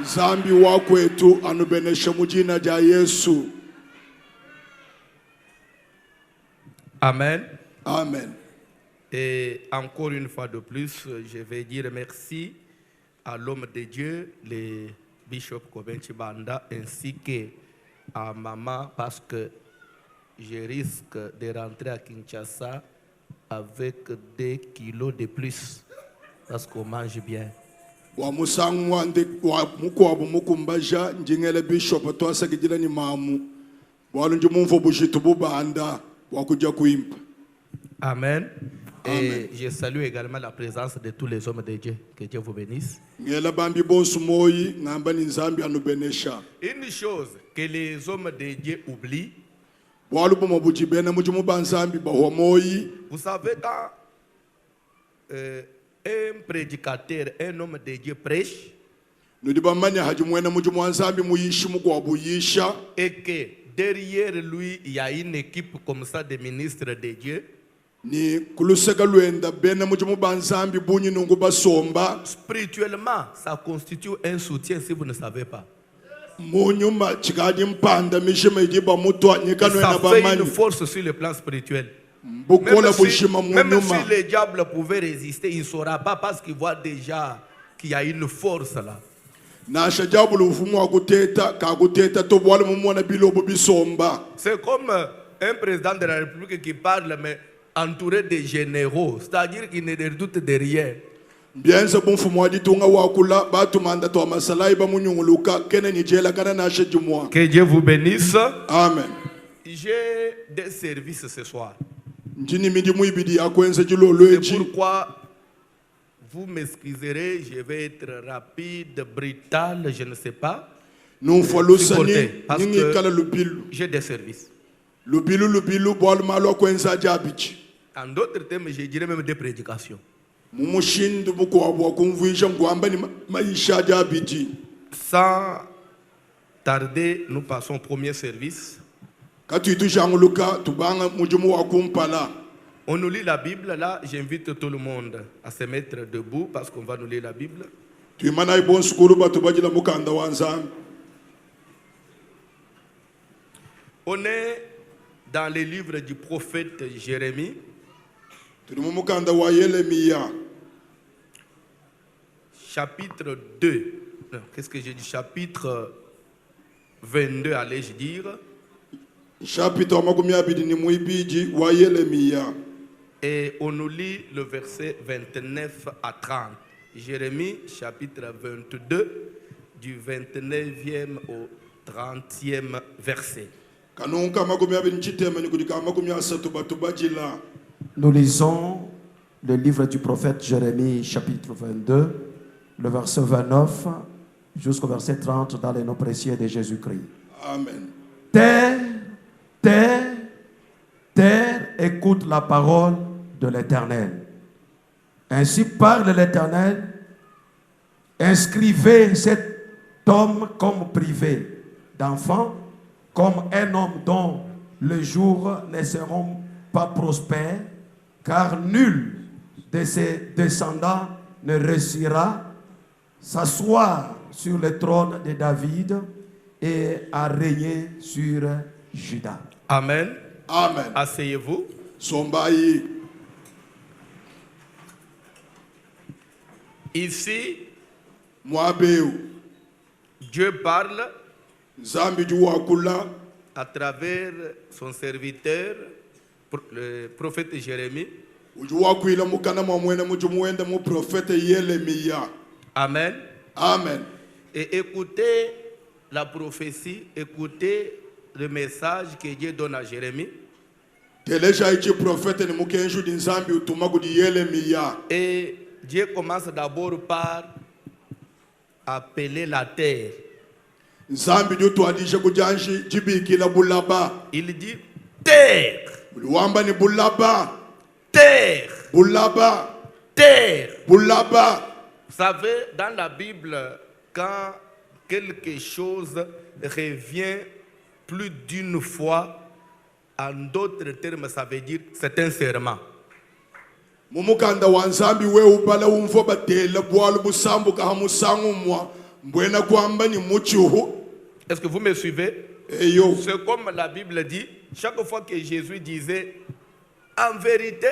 Zambi wakwetu anubenesha mujina ja Yesu. Amen. Amen. Et encore une fois de plus, je vais dire merci à l'homme de Dieu, le bishop Kobenchi Banda, ainsi qu'à maman, parce que je risque de rentrer à Kinshasa avec 2 kilos de plus, parce qu'on mange bien. Wa musangwa wa mukwabu mukumbaja njingele bishop twasakijila ni mamu. Bwalo njumumfo bushitu bubanda wakuja kuimpa. Amen. Amen. Et je salue également la présence de tous les hommes de Dieu. Que Dieu vous bénisse. Une chose que les hommes de Dieu oublient, vous savez, quand un prédicateur, un homme de Dieu prêche, et que derrière lui, il y a une équipe comme ça de ministres de Dieu, spirituellement, ça constitue un soutien si vous ne savez pas. Ça fait une force sur le plan spirituel. Même si le diable pouvait résister, il ne saura pas parce qu'il voit déjà qu'il y a une force là. C'est comme un président de la République qui parle, mais entouré de généraux, c'est-à-dire qu'il ne redoute de rien. Que Dieu vous bénisse. Amen. J'ai des services ce soir. C'est pourquoi vous m'excuserez, je vais être rapide, brutal, je ne sais pas. Parce que j'ai des services. En d'autres termes, je dirais même des prédications. Sans tarder, nous passons au premier service. On nous lit la Bible, là, j'invite tout le monde à se mettre debout parce qu'on va nous lire la Bible. On est dans les livres du prophète Jérémie. Chapitre 2. Qu'est-ce que j'ai dit? Chapitre 22, allais-je dire. Et on nous lit le verset 29 à 30. Jérémie, chapitre 22, du 29e au 30e verset. Nous lisons le livre du prophète Jérémie, chapitre 22, le verset 29 jusqu'au verset 30 dans les noms précieux de Jésus-Christ. Amen. Terre, terre, terre, écoute la parole de l'Éternel. Ainsi parle l'Éternel. Inscrivez cet homme comme privé d'enfant, comme un homme dont les jours ne seront pas prospères, car nul de ses descendants ne réussira s'asseoir sur le trône de David et à régner sur Juda. Amen. Amen. Asseyez-vous. Sombayi. Ici, Dieu parle à travers son serviteur, le prophète Jérémie. Amen. Amen. Et écoutez la prophétie, écoutez le message que Dieu donne à Jérémie. Et Dieu commence d'abord par appeler la terre. Il dit terre. Terre. Terre. Vous savez, dans la Bible, quand quelque chose revient plus d'une fois, en d'autres termes, ça veut dire que c'est un serment. mbwena kwamba ni muchuhu Est-ce que vous me suivez? eyo C'est comme la Bible dit, chaque fois que Jésus disait en vérité,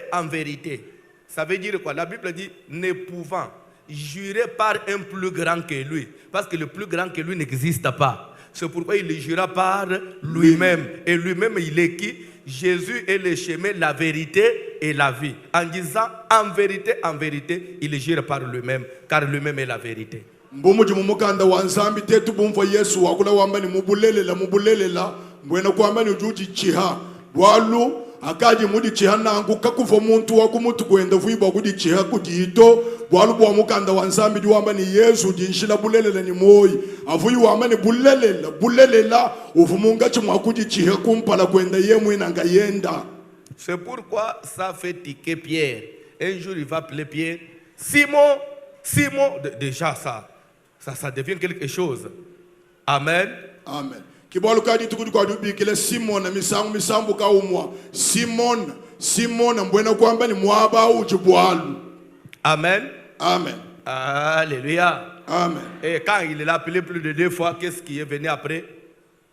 ça veut dire quoi? La Bible dit ne pouvant jurer par un plus grand que lui, parce que le plus grand que lui n'existe pas. C'est pourquoi il jura par lui-même. Et lui-même, il est qui? Jésus est le chemin, la vérité et la vie. En disant en vérité, il jure par lui-même, car lui-même est la vérité. mbumuji mumukanda wa nzambi tetu bumva yesu wakula wamba ni mubulelela mbwena kwamba ni ujuji chiha bwalu akaji mudi chiha nangu kakufa muntu wakumutu kwenda vuiba kudi chiha kudito bwalu bwa mukanda wa nzambi di wamba ni yesu jinshila bulelela ni moyi avuyi wamba ni bulelela uvumunga chimwa kudi chiha kumpala kwenda yemwe nanga yenda. C'est pourquoi ça fait tiquer Pierre. Un jour, il va appeler Pierre. Simon, déjà ça devient quelque chose. Amen. Amen. Kibwalu kadi tukudi kwa dubi kile Simon na misambu ka umwa. Simon mbwena kwamba ni mwaba ujibwalu. Amen. Amen. Alléluia. Amen. Et quand il l'a appelé plus de 2 fois, qu'est-ce qui est venu après?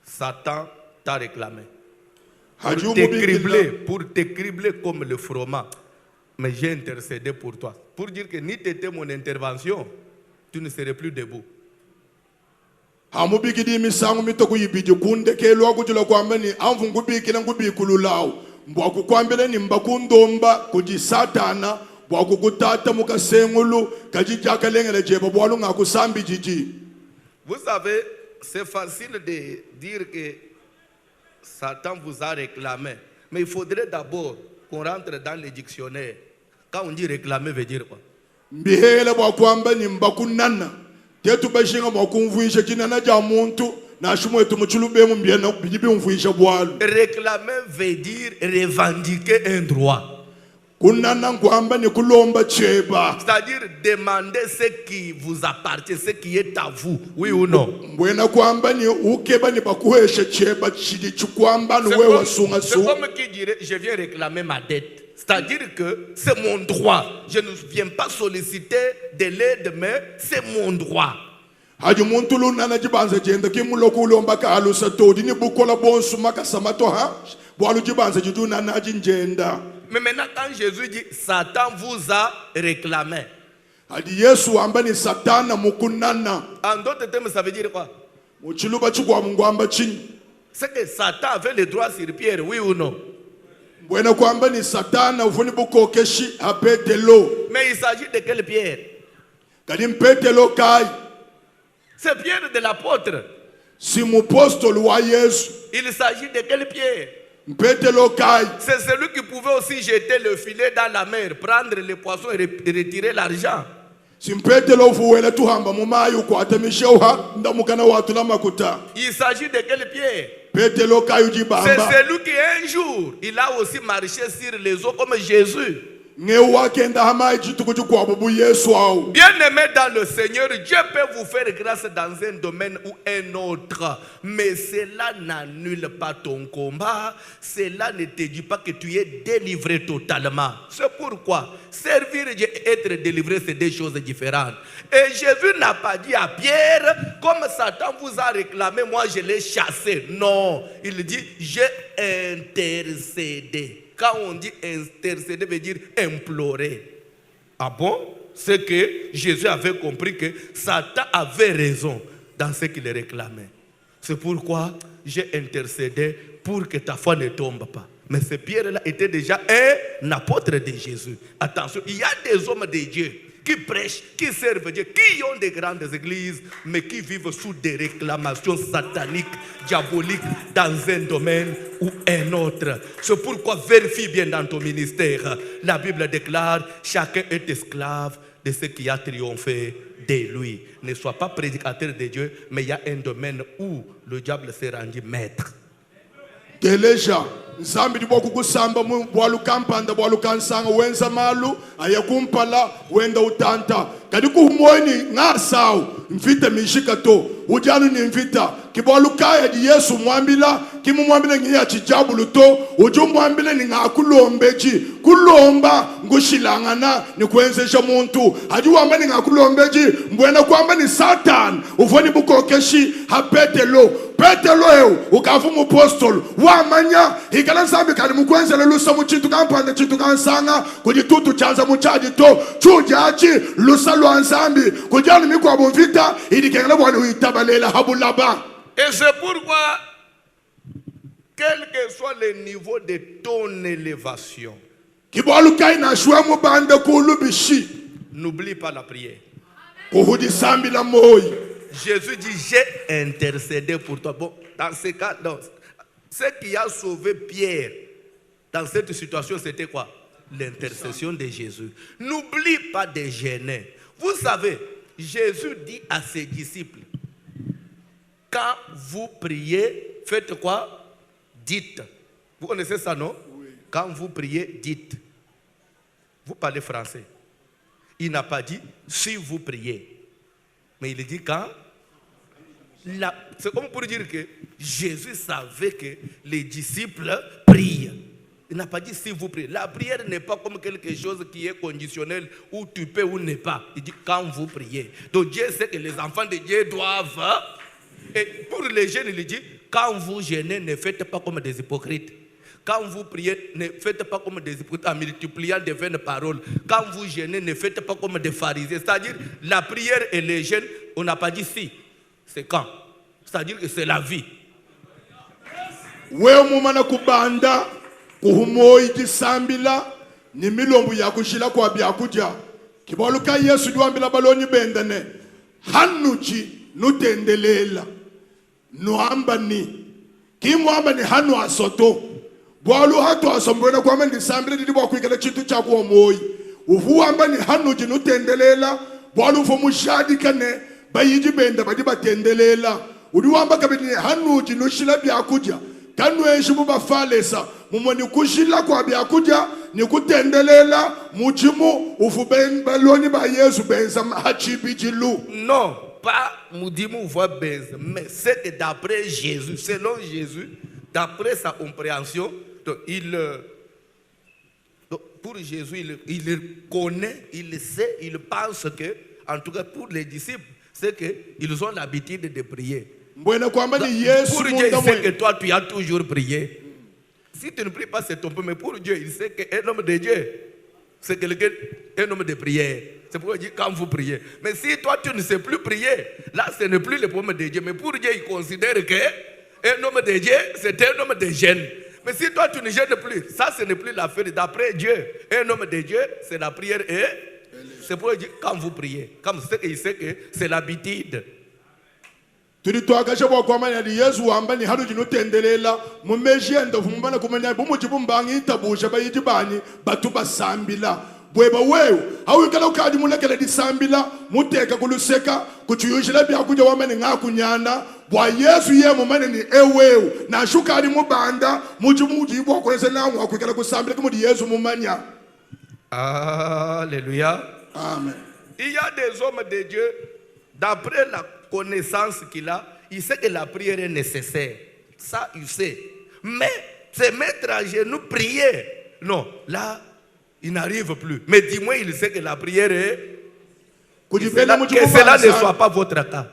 Satan t'a réclamé. Pour te cribler comme le froment. Mais j'ai intercédé pour toi. Pour dire que ni t'étais mon intervention, tu ne serais plus debout. Hamubikidi misangu mitoku yibiji kunde kelo akujula kwamba ni amvu ngubikila ngubikululawo mbwaku kwambele ni mbakundomba kuji satana bwaku kutata mukasengulu kaji jakalengele jeba bwalu ngakusambi jiji. Vous savez, c'est facile de dire que Satan vous a réclamé. Mais il faudrait d'abord qu'on rentre dans les dictionnaires. Quand on dit réclamer, veut dire quoi? Mbihele bwakwamba ni mbakunana tetu bashinga mwakumvuisha kinana ja muntu na shumwetu muchulube mu mbiena bijibi umvuisha bwalu. Réclamer veut dire revendiquer un droit. Kunana kwamba ni kulomba cheba. C'est-à-dire demander ce qui vous appartient, ce qui est à vous, oui ou non? Mbwena kwamba ni ukeba ni bakuhesha cheba chidi chukwamba ni wewe wasunga su. C'est comme qui dirait je viens réclamer ma dette. C'est-à-dire que c'est mon droit. Je ne viens pas solliciter de l'aide, mais c'est mon droit. Haji muntu lunana jibanza jenda kimuloku ulomba ka alusa todi ni bukola bonsu maka samato ha bwalu jibanza jiduna na jinjenda. Mais maintenant quand Jésus dit Satan vous a réclamé. Hadi Yesu amba ni satana mukunana. En d'autres termes ça veut dire quoi? Muchiluba chukwa mungwamba chini. C'est que Satan avait le droit sur Pierre, oui ou non? Mbwena kwamba ni satana ufuni bukokeshi apetelo. Mais il s'agit de quel Pierre? Kadi mpetelo kai. C'est Pierre de l'apôtre. Si mupostol wa Yesu. Il s'agit de quel Pierre? Mpetelo kai. C'est celui qui pouvait aussi jeter le filet dans la mer, prendre les poissons et retirer l'argent. Si mpetelo ufuwele tuhamba mumayi ukwata misheuha ndamukana watu la makuta. Il s'agit de quel Pierre? Petelo kai C'est ujibamba. celui qui un jour, il a aussi marché sur les eaux comme Jésus. Ngewakenda hamayi chitukuju kwa bubu Yesu au. Bien-aimé dans le Seigneur, Dieu peut vous faire grâce dans un domaine ou un autre. Mais cela n'annule pas ton combat. Cela ne te dit pas que tu es délivré totalement. C'est pourquoi servir Dieu et être délivré, c'est deux choses différentes. Et Jésus n'a pas dit à Pierre, comme Satan vous a réclamé, moi je l'ai chassé. Non, il dit, j'ai intercédé. Quand on dit intercéder, veut dire implorer. Ah bon? C'est que Jésus avait compris que Satan avait raison dans ce qu'il réclamait. C'est pourquoi j'ai intercédé pour que ta foi ne tombe pas. Mais ce Pierre-là était déjà un apôtre de Jésus. Attention, il y a des hommes de Dieu qui prêchent, qui servent Dieu, qui ont des grandes églises, mais qui vivent sous des réclamations sataniques, diaboliques, dans un domaine ou un autre. C'est pourquoi vérifie bien dans ton ministère. La Bible déclare, chacun est esclave de ce qui a triomphé de lui. Ne sois pas prédicateur de Dieu, mais il y a un domaine où le diable s'est rendu maître. Teleja nzambi di boku kusamba mu bwalu kampanda bwalu kansanga wenza malu ayakumpala wenda utanta kadi kuhumoni ngasawu mfita mishika to ujanu ni mfita kibolukaya di Yesu mwambila kimu mwambila ngiya chijabu to uju mwambila ni ngakulombeji kulomba ngushilangana ni kuenzesha muntu aju wamba ni ngakulombeji mbwena kwamba ni Satan ufoni bukokeshi ha Petelo eu ukavu mu apostol wamanya ikala nsambi kali mukwenzela lusa mu chintu kampanda chintu kansanga kujitutu chanza mu chaji to chujachi lusa lwa nsambi kujani mikwa bonvita idikengela bwana uitabalela habulaba. Et c'est pourquoi, quel que soit le niveau de ton élévation, n'oublie pas la prière. Jésus dit, j'ai intercédé pour toi. Bon, dans ce cas, ce qui a sauvé Pierre dans cette situation, c'était quoi? L'intercession de Jésus. N'oublie pas de gêner. Vous savez, Jésus dit à ses disciples, quand vous priez, faites quoi? Dites. Vous connaissez ça, non? Oui. Quand vous priez, dites. Vous parlez français. Il n'a pas dit si vous priez. Mais il dit quand? C'est comme pour dire que Jésus savait que les disciples prient. Il n'a pas dit si vous priez. La prière n'est pas comme quelque chose qui est conditionnel, où tu peux ou n'est pas. Il dit quand vous priez. Donc Dieu sait que les enfants de Dieu doivent... Et pour les jeunes, il dit, quand vous gênez, ne faites pas comme des hypocrites. Quand vous priez, ne faites pas comme des hypocrites en multipliant des vaines paroles. Quand vous gênez, ne faites pas comme des pharisiens. C'est-à-dire, la prière et les jeûnes, on n'a pas dit si. C'est quand? C'est-à-dire que c'est la vie. Ni milombu ya kushila kwa biakuja kibaluka Yesu duambila baloni bendane hanuchi nutendelela nuamba ni kimwamba ni hanu asoto bwalu hatu asombwena kwa mendi sambile didi bwa kuikala chitu cha kuwa moi ufuamba ni hanuchi nutendelela bwalu fomushadi kane bayiji benda badi batendelela udiwamba kabini hanuchi nushila biakuja kanweshi bubafalesa mumoni kushila kwa biakuja ni kutendelela mujimu ufuben baloni ba Yesu benza hachibijilu. Non, pas mudimu voit benza, mais c'est que d'après Jésus, selon Jésus, d'après sa compréhension, donc pour Jésus, il connaît, il sait, il pense que, en tout cas pour les disciples, c'est qu'ils ont l'habitude de prier. Pour Dieu, il sait que toi, tu as toujours prié. Si tu ne pries pas, c'est ton peu. Mais pour Dieu, il sait qu'un homme de Dieu, c'est quelqu'un, un homme de prière. C'est pourquoi il dit quand vous priez. Mais si toi, tu ne sais plus prier, là, ce n'est plus le problème de Dieu. Mais pour Dieu, il considère qu'un homme de Dieu, c'est un homme de jeûne. Mais si toi, tu ne jeûnes plus, ça, ce n'est plus l'affaire. D'après Dieu, un homme de Dieu, c'est la prière et c'est pourquoi il dit quand vous priez. Comme il sait que c'est l'habitude. Tulitwakasha bwa kwa manya di Yesu wamba ni haru jinutendelela mumejenda fumbana kumanya bumujibu mbangi itabusha bayijibani batu basambila bweba wewe hawikala ukadi mulekele di sambila muteka kuluseka kuchuyushila bya kuja wamene ngakunyana bwa Yesu ye mumane ni ewewe na shukadi mubanda mujibu kwese na wakwikala kusambila kumudi Yesu mumanya. Alléluia. Amen. Il y a des hommes de Dieu d'après la connaissance qu'il a, il sait que la prière est nécessaire. Ça, il sait. Mais se mettre à genoux, prier, non, là, il n'arrive plus. Mais dis-moi, il sait que la prière est... Que cela ne soit pas votre cas.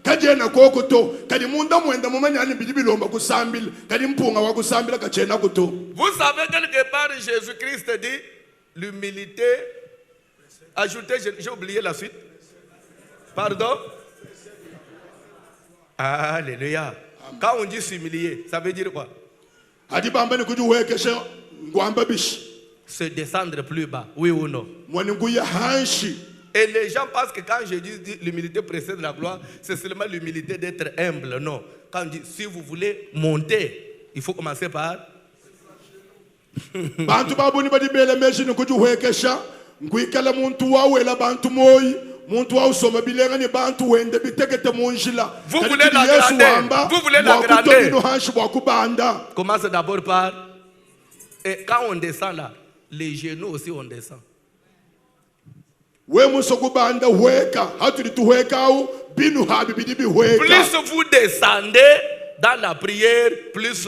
Kajena kokoto kadi munda mwenda mumanya ni bibilomba kusambila kadi mpunga wa kusambila kachena kuto. Vous savez quelque part Jésus-Christ dit l'humilité. Ajoutez, j'ai oublié la suite. Pardon? Alléluia. Quand on dit s'humilier, ça veut dire quoi? Adi bamba ni kujuwekesha ngwamba bishi. Se descendre plus bas, oui ou non? Mwani nguya hanshi. Et les gens pensent que quand je dis l'humilité précède la gloire, c'est seulement l'humilité d'être humble. Non. Quand on dit si vous voulez monter, il faut commencer par... Bantu babuni badi bele meshi nukujuwekesha ngwikala muntu wawela bantu moyi muntu wawusoma bilenga ni bantu wende bitekete munjila. Vous voulez la grandeur. Vous voulez la grandeur. Commence d'abord par Et quand on descend là, les genoux aussi on descend. We musokubanda hueka, hatuli tuheka au binu habi bidibi hueka. Plus vous descendez dans la prière, plus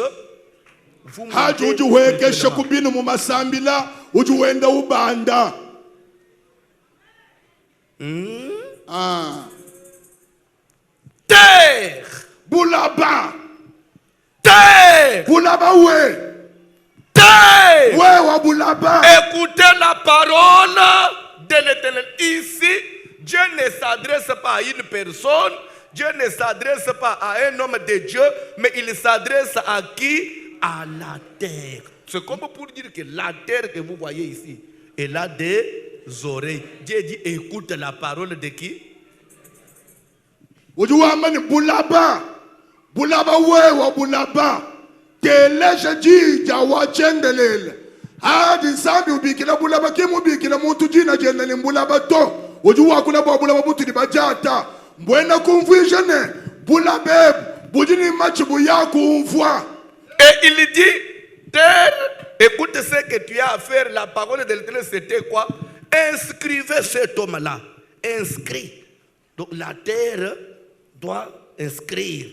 vous Haji montez. uji hueke shakubinu mumasambila, uji wenda ubanda. Terre, Bulaba, terre, bulaba we, terre. we wa bulaba. Écoutez la parole de l'Éternel. Ici, Dieu ne s'adresse pas à une personne, Dieu ne s'adresse pas à un homme de Dieu, mais il s'adresse à qui? À la terre. C'est comme pour dire que la terre que vous voyez ici, elle a des oreilles. Dieu dit, écoute la parole de qui? Uji wambani bulaba, bulaba we wa bulaba. Teleje jija wa chendelele. Hadi sambi ubikila bulaba kimu ubikila mutu jina jenda ni bulaba to. Uji wakula bulaba mutu ni bajata. Mbwena kumvuisha ne. Bulabebu, bujini machibu ya kumvua. Et il dit, terre, écoute ce que tu as à faire. La parole de l'Éternel, c'était quoi? Inscrivez cet homme-là. Inscrit. Donc la terre doit inscrire,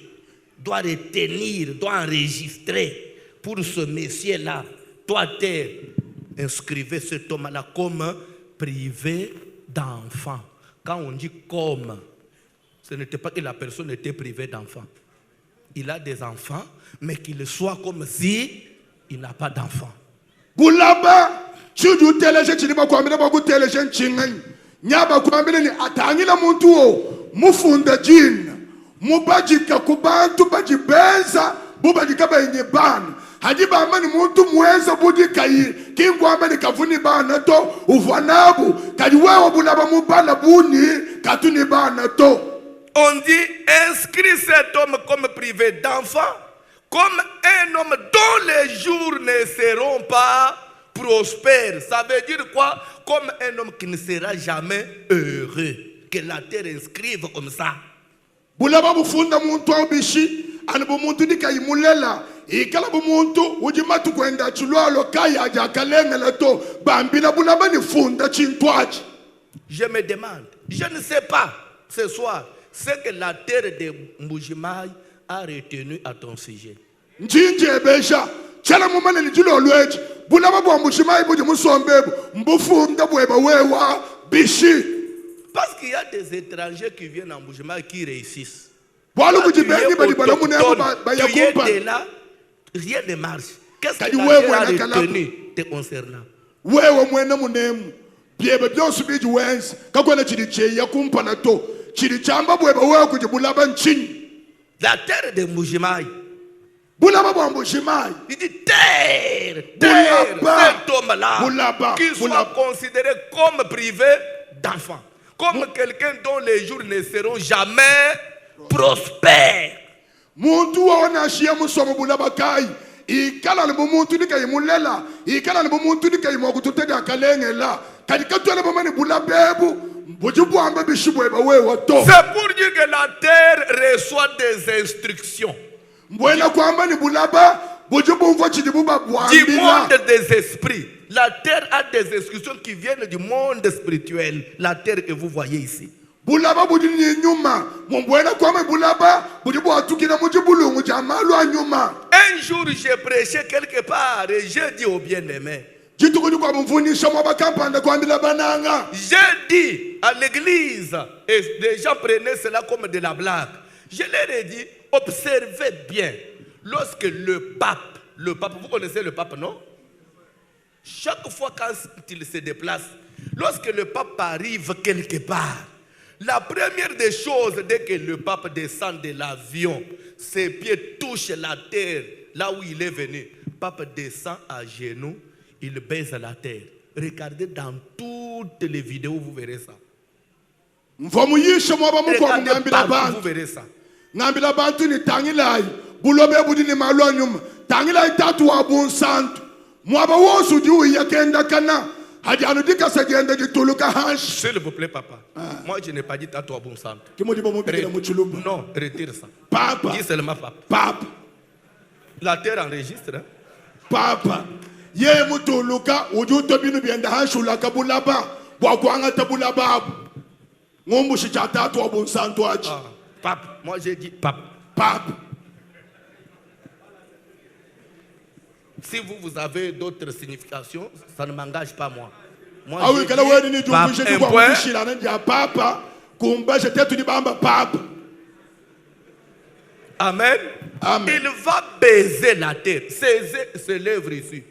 doit retenir, doit enregistrer pour ce monsieur-là. Toi, terre, inscrivez cet homme-là comme privé d'enfant. Quand on dit comme, ce n'était pas que la personne était privée d'enfant. Il a des enfants, mais qu'il soit comme si il n'a pas d'enfant. Bulaba, chuju teleje chiliba kuambile bagu teleje nchingani. Nyaba kuambile ni atangila muntu o, mufunda jina. Mubajika kubantu bajibeza, bubajika bayinyebana. Hajiba amani muntu mweza bujika yi, kingu amani kafuni bana to, ufanabu, kajiwewa bulaba mubana buni, katuni bana to. On dit, inscris cet homme comme privé d'enfant, comme un homme dont les jours ne seront pas prospères. Ça veut dire quoi? Comme un homme qui ne sera jamais heureux. Que la terre inscrive comme ça. Bulaba bufunda muntu au bishi, anibu muntu nika imulela, ikala bu muntu, ujimatu kwenda chulualo kaya aja kalenge leto, bambila bulaba ni funda chintuaji. Je me demande, je ne sais pas ce soir, ce que la terre de Mbujimayi a retenu à ton sujet. Njinje ebesha, chala mumane ni julo lweji, bulaba bu Mbujimayi buji musombebu, mbufunda bweba wewa, bishi. Parce qu'il y a des étrangers qui viennent en Mbujimayi qui réussissent. Walu Quand tu es kujibengi badi bala munemo autochtone, tu es bayakumpa. de là, rien ne marche. Qu'est-ce que Kadi la wewe terre a na retenu te concernant? Wewe mwene munemu, biebe byosu biji wensi, kakwele chidi cheya kumpa na to, chidi chamba bweba wewe kujibulaba nchini. La terre de Mbujimayi. Bulaba bu Mbujimayi. Il dit terre, terre, Bulaba. cet homme-là, Bulaba. qu'il soit Bulaba. considéré comme privé d'enfant, comme quelqu'un dont les jours ne seront jamais prospères. Muntu waona shia musomo bulaba kai. Ikala ni muntu nika imulela. Ikala ni muntu nika imokututega kalenge la. Kadika tuele bomani bulabebu. Bujibu ambe bishibu eba wewe to. C'est pour dire que la terre reçoit des instructions Mbwena kwamba ni bulaba. Bujibu mfa chidibuba du buambila. monde des esprits. La terre a des instructions qui viennent du monde spirituel. La terre que vous voyez ici. Bulaba bujini nyuma. Mbwena kwamba bulaba. Bujibu atukina mujibulu mujamalu anyuma. Un jour, j'ai prêché quelque part et j'ai dit aux bien-aimés, Jitukuni kwa mfunisha mwabakampanda kwambila bananga. j'ai dit à l'église, et les gens prenaient cela comme de la blague. Je leur ai dit, observez bien, lorsque le pape, vous connaissez le pape, non? Chaque fois quand il se déplace, lorsque le pape arrive quelque part, la première des choses, dès que le pape descend de l'avion, ses pieds touchent la terre, là où il est venu, le pape descend à genoux, il baise la terre. Regardez dans toutes les vidéos, vous verrez ça. Mfamuyisha mwaba mukwa Regardez ngambila partout, bantu. vous verrez ça. Ngambila bantu ni tangilai. Bulobe budini malwa nyuma. Tangilai tatu wa bunsantu. Mwaba wosu juu ya kenda kana. Hadi anudika segende jituluka hanshi. S'il vous plaît, papa. Moi, je n'ai pas dit tatou à bon centre. Kimojiba mubikila muchulumba. Non, retire ça. Papa. Dis seulement papa. Papa. La terre enregistre. Hein? Papa. ye mutuluka ujuto binu bienda hanshula kabulaba bwakwanga tabulaba ngombu shichatatu wa bonsanto aji. Pape, moi j'ai dit pape. Pape. Si vous avez d'autres significations, ça ne m'engage pas moi. Moi Ah oui, j'ai quelle est dit une pape, un point. Papa, kumba j'étais tout bamba pape. Amen. Amen. Il va baiser la terre. Ses lèvres ici.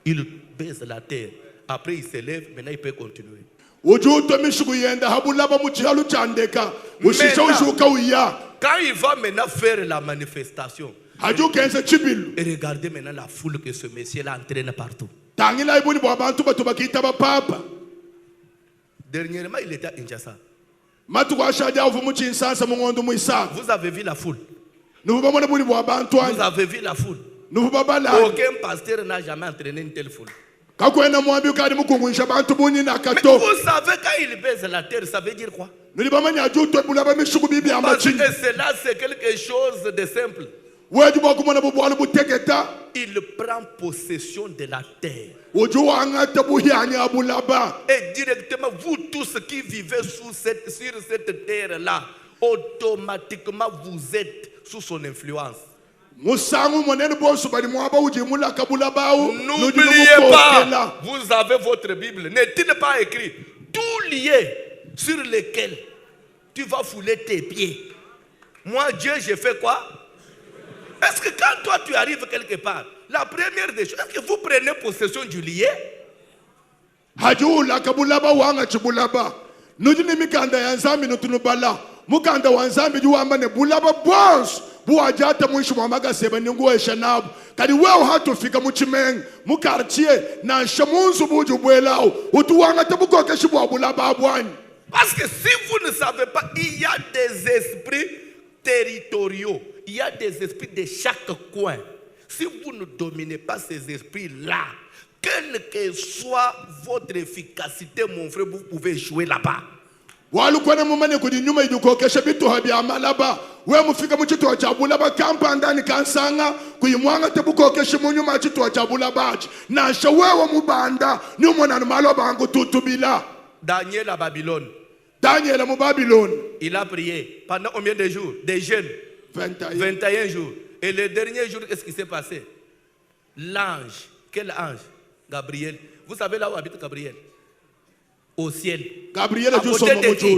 Il baise la terre. Après il se lève, maintenant il peut continuer. Quand il va maintenant faire la manifestation, et regardez maintenant la foule que ce monsieur-là entraîne partout. Dernièrement, il était à Kinshasa. Vous avez vu la foule. Vous avez vu la foule. Aucun pasteur n'a jamais entraîné une telle foule. Mais vous savez, quand il baise la terre, ça veut dire quoi? Parce que cela, c'est quelque chose de simple. Il prend possession de la terre. Et directement, vous tous qui vivez sur cette terre-là, automatiquement, vous êtes sous son influence. N'oubliez pas, vous avez votre Bible. N'est-il pas écrit? Tout lié sur lequel tu vas fouler tes pieds. Moi, Dieu, j'ai fait quoi? Est-ce que quand toi tu arrives quelque part, la première des choses, est-ce que vous prenez possession du lié? Mukanda wanzambi juwamba ne bulaba boss buwajata mwisho mwamaga seba ningu eshanabo kadi wewe hatofika muchimeng mu quartier na shamunzu buju bwelao utuwanga tabuko keshibu bulaba abwani. Parce que si vous ne savez pas, il y a des esprits territoriaux, il y a des esprits de chaque coin. Si vous ne dominez pas ces esprits-là, quelle que soit votre efficacité, mon frère, vous pouvez jouer là-bas. Walukwana mumane kudi nyuma idukokesha bitu habya malaba we mufika mu chitwa cha bulaba kampa ndani kansanga kuyimwanga tebukokesha mu nyuma chitwa cha bulaba na shawewe mubanda ni umwana maloba ngo tutubila. Daniel à Babylone. Daniel à Babylone. Il a prié pendant combien de jours? Des jeûnes. 21 jours. Et le dernier jour, qu'est-ce qui s'est passé? L'ange. Quel ange? Gabriel. Vous savez là où habite Gabriel? Au ciel. Gabriel à côté de qui?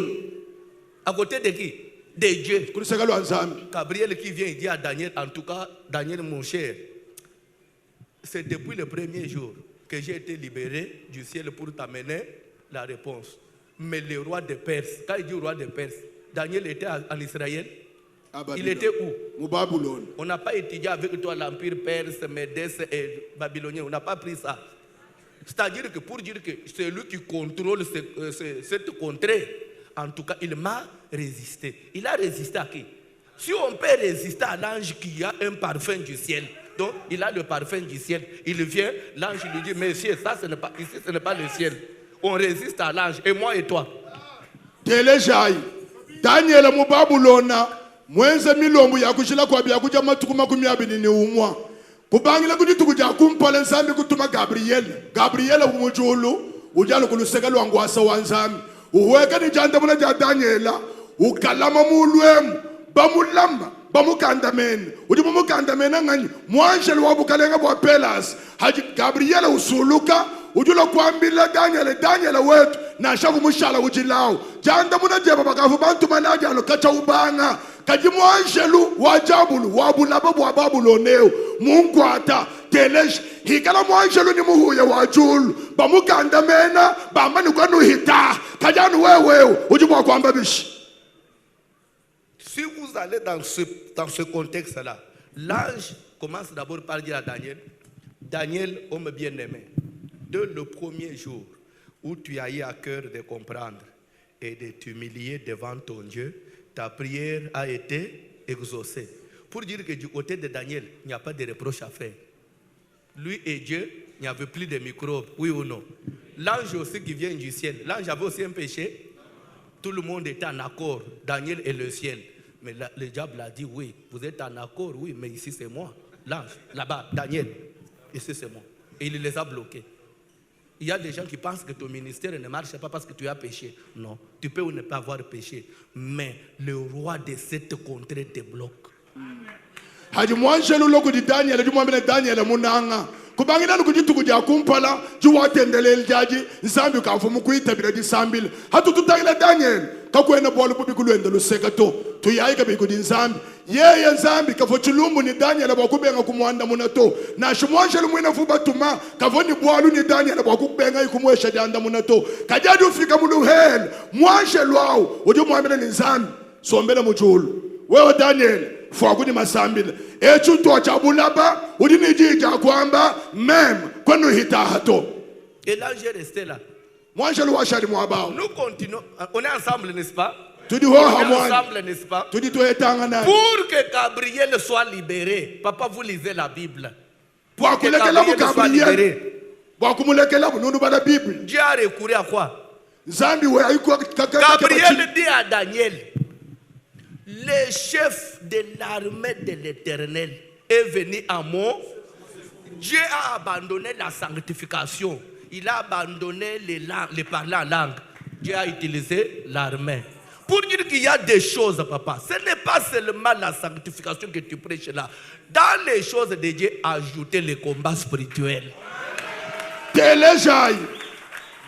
À côté de qui? De Dieu. Gabriel qui vient, il dit à Daniel, en tout cas, Daniel mon cher, c'est depuis le premier jour que j'ai été libéré du ciel pour t'amener la réponse. Mais le roi de Perse, quand il dit roi de Perse, Daniel était en Israël. Il était où? On n'a pas étudié avec toi l'empire perse, médès et babylonien. On n'a pas pris ça. C'est-à-dire que pour dire que c'est lui qui contrôle cette contrée, en tout cas, il m'a résisté. Il a résisté à qui? Si on peut résister à l'ange qui a un parfum du ciel, donc il a le parfum du ciel, il vient, l'ange lui dit, monsieur, ça ce n'est pas, ici ce n'est pas le ciel. On résiste à l'ange, et moi et toi. Daniel mu Babylona, mwenze milombo ya kushila kwa bya kuja matuku 21. Kubangila kuti tukuja kumpala nzambi kutuma Gabriel umujulu ujalo kuluseka lwangu asa wanzambi uweka ni janda muna ja Daniela ukalama mulwemu bamulamba bamukandamene udi bamukandamene ngani mwanjelo wabukalenga bwa pelas haji Gabriel usuluka ujula kwambila Daniel wetu na shavu mushala ujilawo janda muna jeba bakafu bantu manaja kacha ubanga kaji mwanjelu wajabulu wabulaba bwa Babuloneo munkwata telesh hikala mwanjelu ni muhuye wajulu bamukandamena bambani kwanu hita kajanu wewe ujibwa kwamba bishi. Si vous allez dans ce contexte-là, l'ange commence d'abord par dire à Daniel, Daniel, homme bien-aimé, dès le premier jour où tu as eu à cœur de comprendre et de t'humilier devant ton Dieu, ta prière a été exaucée. Pour dire que du côté de Daniel, il n'y a pas de reproche à faire. Lui et Dieu, il n'y avait plus de microbes, oui ou non? L'ange aussi qui vient du ciel, l'ange avait aussi un péché. Tout le monde était en accord, Daniel et le ciel. Mais le diable a dit, oui, vous êtes en accord, oui, mais ici c'est moi. L'ange, là-bas, Daniel, ici c'est moi. Et il les a bloqués. Il y a des gens qui pensent que ton ministère ne marche pas parce que tu as péché. Non, tu peux ou ne pas avoir péché. Mais le roi de cette contrée te bloque. Haji mwanshelu loko di Daniel di mwamene Daniel munanga kubangina nukujitu kuja kumpala juwa tendele jaji nsambi kafumu kuitabira di sambile hatu tutagila Daniel kakwena bolu bubi kulwenda lusekato tuyaika biku di nsambi yeye nsambi kafo chulumbu ni Daniel bakubenga kumwanda munato na shumwanshelu mwina fuba tuma kafo ni bwalu ni Daniel bakubenga ikumwesha janda munato kajadi ufika muluhel mwanshelu au uju mwamene ni nsambi sombele mchulu wewe Daniel fwakuni masambile echu tocha bulaba udini jija kwamba même kwenu hitahato. Et là j'ai resté là. Moi je le vois chez moi. Nous continuons, on est ensemble, n'est-ce pas? Tu dis on est ensemble, n'est-ce pas? Tu dis toi etangana. Pour que Gabriel soit libéré, papa vous lisez la Bible. Pour que Gabriel soit libéré. Dieu a recouru à quoi? Gabriel dit à Daniel, le chef de l'armée de l'Éternel est venu à moi. Dieu a abandonné la sanctification. Il a abandonné les parler en langue. Dieu a utilisé l'armée. Pour dire qu'il y a des choses, papa, ce n'est pas seulement la sanctification que tu prêches là. Dans les choses de Dieu, ajouter les combats spirituels. Téléjaï.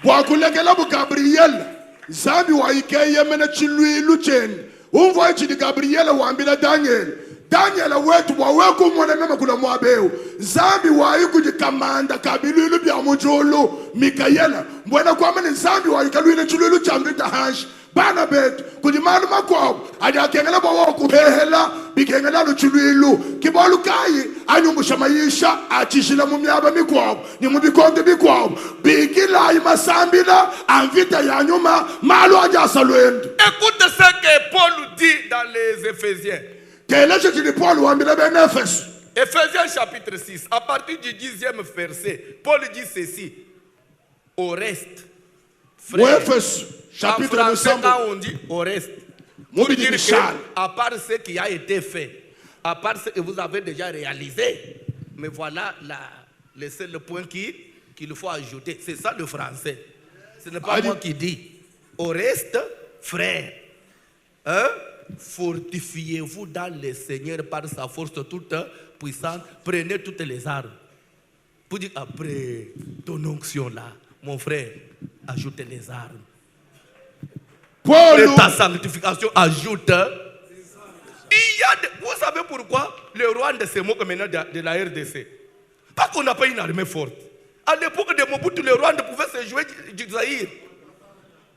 Boakulekela bu Gabriel. Zambi wa ikeye mena chilui luchen. Umva ichi di Gabriel wambila Daniel. Daniel wetu waweku mwana mema kula mwabeu. Zambi wa iku di kamanda kabilu ilu bia mujulu. Mikaela. Mwena kwa mene zambi wa ikalu ina chulu ilu chambita hansh. Bana bet. Kudi manu makwab. Adi kengela ba waku hehela. Bikengela lu chulu ilu. Kibalu kayi. Anyu mushamayisha. Achishila mumiaba mikwab. Ni mubikonde mikwab. Bigila ima sambila. Anvita ya nyuma. Malu aja saluendu. Écoute ce que Paul dit dans les Éphésiens. Éphésiens chapitre 6, à partir du 10e verset, Paul dit ceci. Au reste, frère, chapitre en français, quand on dit au reste, pour dire que, à part ce qui a été fait, à part ce que vous avez déjà réalisé, mais voilà le seul point qu'il faut ajouter. C'est ça le français. Ce n'est pas moi qui dis. Au reste, frère, hein? Fortifiez-vous dans le Seigneur par sa force toute puissante. Prenez toutes les armes. Pour dire après ton onction là, mon frère, ajoute les armes. Après ta sanctification, ajoute. Vous savez pourquoi le Rwanda se moque maintenant de la RDC? Parce qu'on n'a pas une armée forte. À l'époque de Mobutu, le Rwanda pouvait se jouer du Zaïre.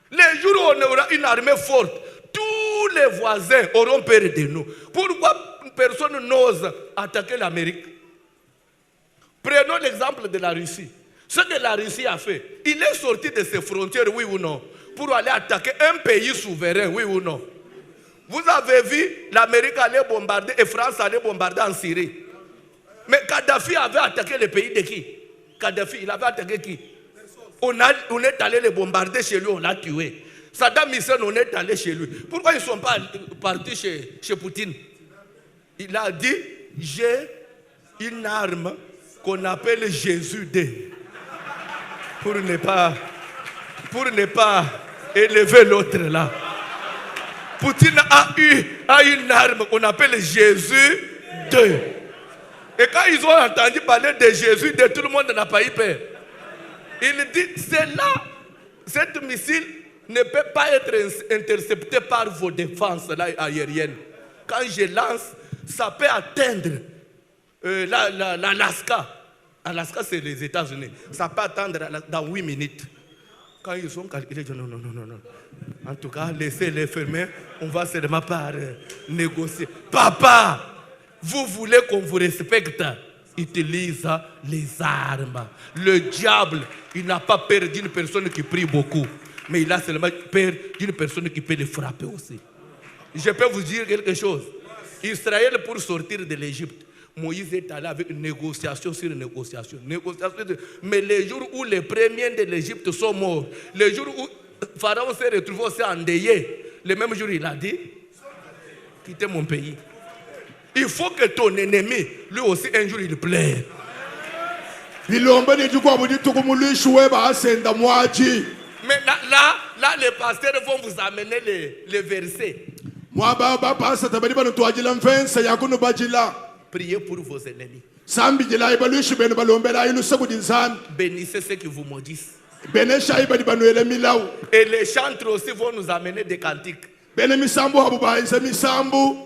Les jours où on aura une armée forte, tous les voisins auront peur de nous. Pourquoi personne n'ose attaquer l'Amérique? Prenons l'exemple de la Russie. Ce que la Russie a fait, il est sorti de ses frontières, oui ou non, pour aller attaquer un pays souverain, oui ou non. Vous avez vu l'Amérique aller bombarder et France aller bombarder en Syrie. Mais Kadhafi avait attaqué le pays de qui? Kadhafi, il avait attaqué qui? On est allé le bombarder chez lui, on l'a tué. Saddam Hussein, on est allé chez lui. Pourquoi ils ne sont pas partis chez Poutine? Il a dit, j'ai une arme qu'on appelle Jésus D. Pour ne pas élever l'autre là. Poutine a une arme qu'on appelle Jésus D. Et quand ils ont entendu parler de Jésus D, tout le monde n'a pas eu peur. Il dit, c'est là, cette missile ne peut pas être intercepté par vos défenses là, aériennes. Quand je lance, ça peut atteindre l'Alaska. Alaska, c'est les États-Unis. Ça peut atteindre dans 8 minutes. Quand ils ont calculé, non. En tout cas, laissez-les fermer. On va seulement par négocier. Papa, vous voulez qu'on vous respecte? Utilise les armes. Le diable, il n'a pas peur d'une personne qui prie beaucoup. Mais il a seulement peur d'une personne qui peut le frapper aussi. Je peux vous dire quelque chose. Israël, pour sortir de l'Égypte, Moïse est allé avec négociation sur négociation. Mais les jours où les premiers de l'Égypte sont morts, les jours où Pharaon s'est retrouvé aussi endeuillé, le même jour il a dit, quittez mon pays. Il faut que ton ennemi, lui aussi un jour il plaire. bilombe ni dikwabo ditukumulishiwe basenda mwaji. Mais là, les pasteurs vont vous amener les versets. Priez pour vos ennemis. Bénissez ceux qui vous maudissent. Et les chantres aussi vont nous amener des cantiques.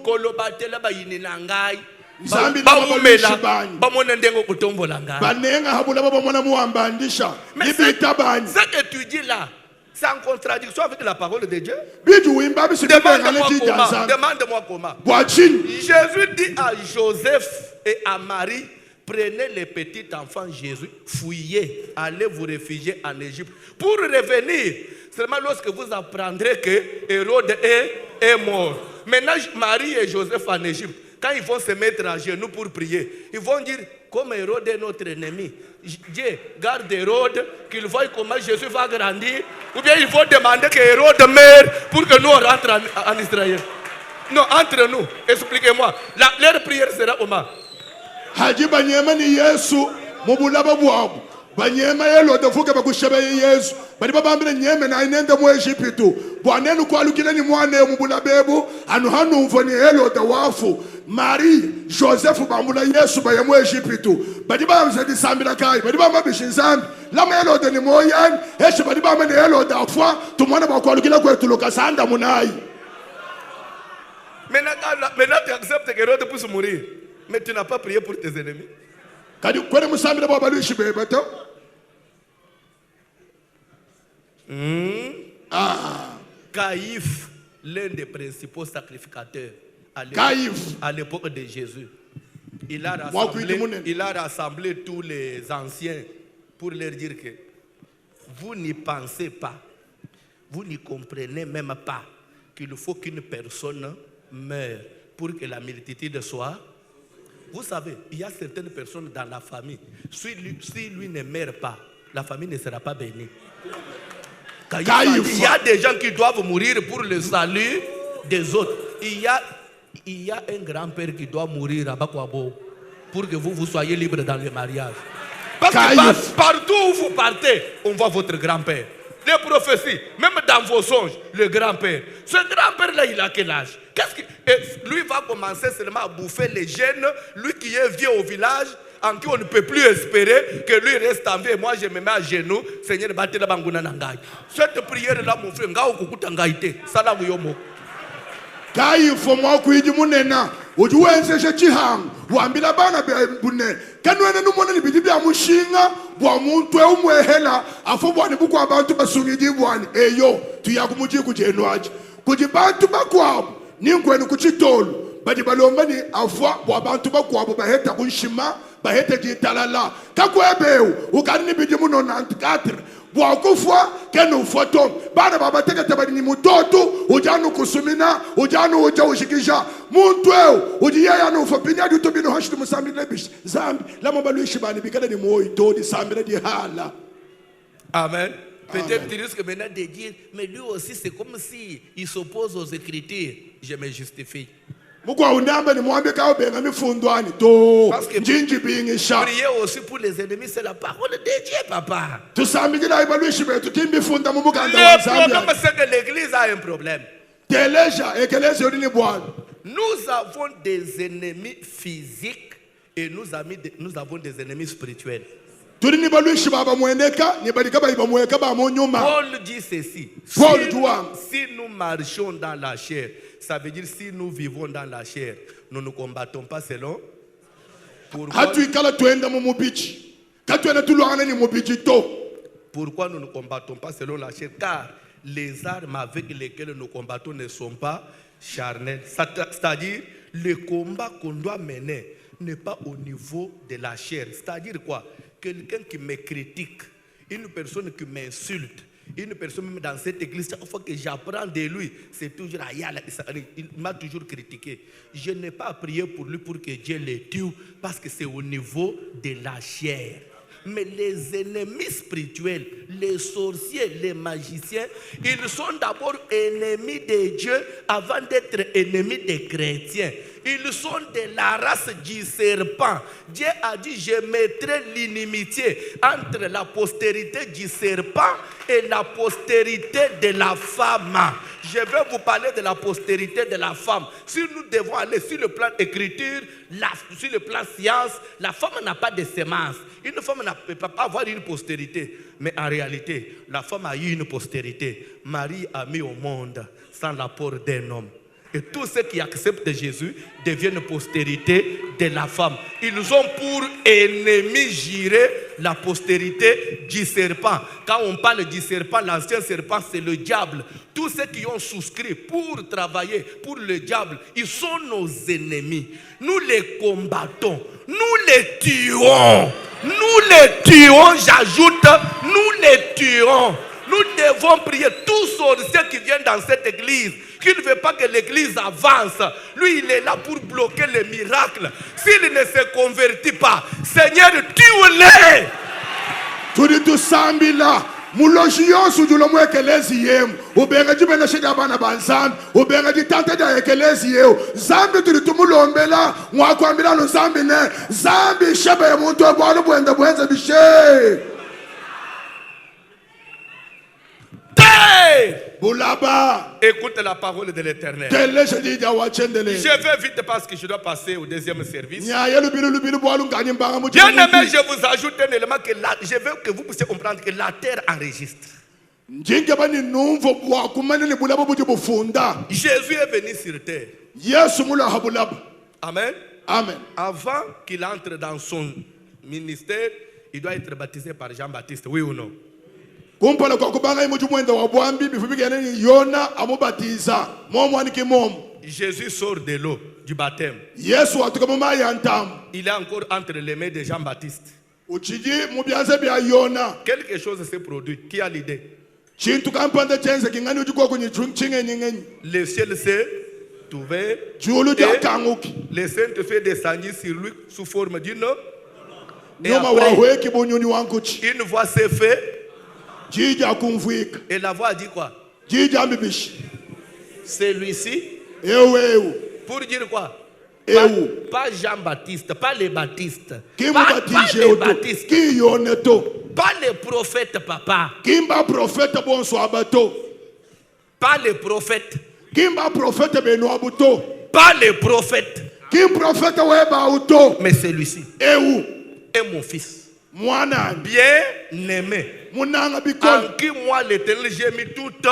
Kolobatela bayini nangai. Mais ce que tu dis là, c'est en contradiction avec la parole de Dieu. Demande-moi comment. Jésus dit à Joseph et à Marie, prenez les petits enfants Jésus, fuyez, allez vous réfugier en Égypte. Pour revenir, seulement lorsque vous apprendrez que Hérode est mort. Maintenant, Marie et Joseph en Égypte, quand ils vont se mettre à genoux pour prier, ils vont dire, comme Hérode est notre ennemi, Dieu garde Hérode, qu'il voie comment Jésus va grandir, ou bien ils vont demander que Hérode meure pour que nous on rentre en Israël. Non, entre nous, expliquez-moi, leur prière sera comment? Haji banyema ni Yesu mubulaba bwabo banyema yelo dafuka bakushebe Yesu bali babambire nyeme na inende mu Egypte bwanenu kwalukile ni mwane mubulabebu anu hanu mvoni yelo da wafu Marie Joseph bambula Yesu baye mu Egypte bali bamze disambira kai bali bamba bishinzambi lama yelo de ni moyan eshe bali bamba ne yelo da fwa tumwana bakwalukile kwetu lokasanda munai. Maintenant tu acceptes que Hérode puisse mourir. Mais tu n'as pas prié pour tes ennemis. Caïphe, l'un des principaux sacrificateurs à l'époque de Jésus, il a rassemblé tous les anciens pour leur dire que vous n'y pensez pas, vous n'y comprenez même pas qu'il faut qu'une personne meure pour que la multitude soit. Vous savez, il y a certaines personnes dans la famille, si lui ne meurt pas, la famille ne sera pas bénie. Il y a des gens qui doivent mourir pour le salut des autres. Il y a un grand-père qui doit mourir à Bakwabo pour que vous soyez libre dans le mariage. Parce que partout où vous partez, on voit votre grand-père. Les prophéties, même dans vos songes, le grand-père. Ce grand-père-là, il a quel âge? Lui va commencer seulement à bouffer les jeunes, lui qui est vieux au village, en qui on ne peut plus espérer que lui reste en vie. Et moi, je me mets à genoux, Seigneur, battez-la banguna nangai. Cette prière-là, mon frère, ngao kukuta ngaite, sala wuyomo. Kai fomwa kuiji munena, ujuwense chihang, wambila bana bune. Kanwene numona ni bidibi ya mushinga, bwa muntu umwehela, afo bwani buku abantu basungiji bwani. Eyo, tuyakumuji kujenwaji. Kujibantu bakwabu. Ningwenu kuchitolu badi balomba ni afwa bwa bantu bakwabo baheta kunshima baheta jitalala kakwebeu ukani bidi muno 94 bwa kufwa kenu foto bana baba tekete badi ni mutoto ujanu kusumina ujanu uja ushikisha muntu ujiya no fopinya duto bino hashitu musambi lebish zambi lama baluishi bani bikada ni moyo todi sambi di hala. Amen. Peut-être tu risques maintenant de dire, mais lui aussi c'est comme si il s'oppose aux Écritures. Je me justifie. Parce que prier aussi pour les ennemis, c'est la parole de Dieu, papa. Le problème, c'est que l'Église a un problème. Nous avons des ennemis physiques et nous avons des ennemis spirituels. Paul dit ceci. Si nous marchons dans la chair, ça veut dire si nous vivons dans la chair, nous ne combattons pas selon. Pourquoi nous ne combattons pas selon la chair? Car les armes avec lesquelles nous combattons ne sont pas charnelles. C'est-à-dire, le combat qu'on doit mener n'est pas au niveau de la chair. C'est-à-dire quoi? Quelqu'un qui me critique, une personne qui m'insulte, une personne même dans cette église, chaque fois que j'apprends de lui, c'est toujours il m'a toujours critiqué. Je n'ai pas prié pour lui pour que Dieu le tue, parce que c'est au niveau de la chair. Mais les ennemis spirituels, les sorciers, les magiciens, ils sont d'abord ennemis de Dieu avant d'être ennemis des chrétiens. Ils sont de la race du serpent. Dieu a dit, je mettrai l'inimitié entre la postérité du serpent et la postérité de la femme. Je vais vous parler de la postérité de la femme. Si nous devons aller sur le plan écriture, sur le plan science, la femme n'a pas de sémence. Une femme ne peut pas avoir une postérité. Mais en réalité, la femme a eu une postérité. Marie a mis au monde sans l'apport d'un homme. Et tous ceux qui acceptent Jésus deviennent postérité de la femme. Ils ont pour ennemi juré la postérité du serpent. Quand on parle du serpent, l'ancien serpent, c'est le diable. Tous ceux qui ont souscrit pour travailler pour le diable, ils sont nos ennemis. Nous les combattons, nous les tuons. Nous les tuons, j'ajoute, nous les tuons. Nous devons prier tous sorciers qui viennent dans cette église, qui ne veut pas que l'église avance. Lui, il est là pour bloquer les miracles. S'il ne se convertit pas, Seigneur, tue-les. Turi tusambila muloshi yosu julo mu ekelezi yemu ubenga jibena shida bana banzambi ubenga jitante da ekelezi yeu zambi turi tumulombela mwakwambila no zambi ne zambi shebe ya muntu obwalo bwenda bwenza bishe Boulaba. Écoute la parole de l'Éternel. Je vais vite parce que je dois passer au deuxième service. Bien aimé, je vous ajoute un élément que je veux que vous puissiez comprendre que la terre enregistre. Jésus est venu sur terre. Amen. Amen. Avant qu'il entre dans son ministère, il doit être baptisé par Jean-Baptiste, oui ou non? Jésus sort de l'eau du baptême. Il est encore entre les mains de Jean-Baptiste. Quelque chose s'est produit. Qui a l'idée? Le ciel s'est ouvert. Le Saint-Esprit est descendu sur lui sous forme d'une eau. Et après, une voix s'est faite. Et la voix a dit quoi? Celui-ci. Pour dire quoi? Pas Jean-Baptiste, pas les baptistes. Pas les baptistes. Pas les prophètes, papa. Pas les prophètes. Pas les prophètes. Mais celui-ci est mon fils. Bien aimé. En qui moi l'Éternel j'ai mis toute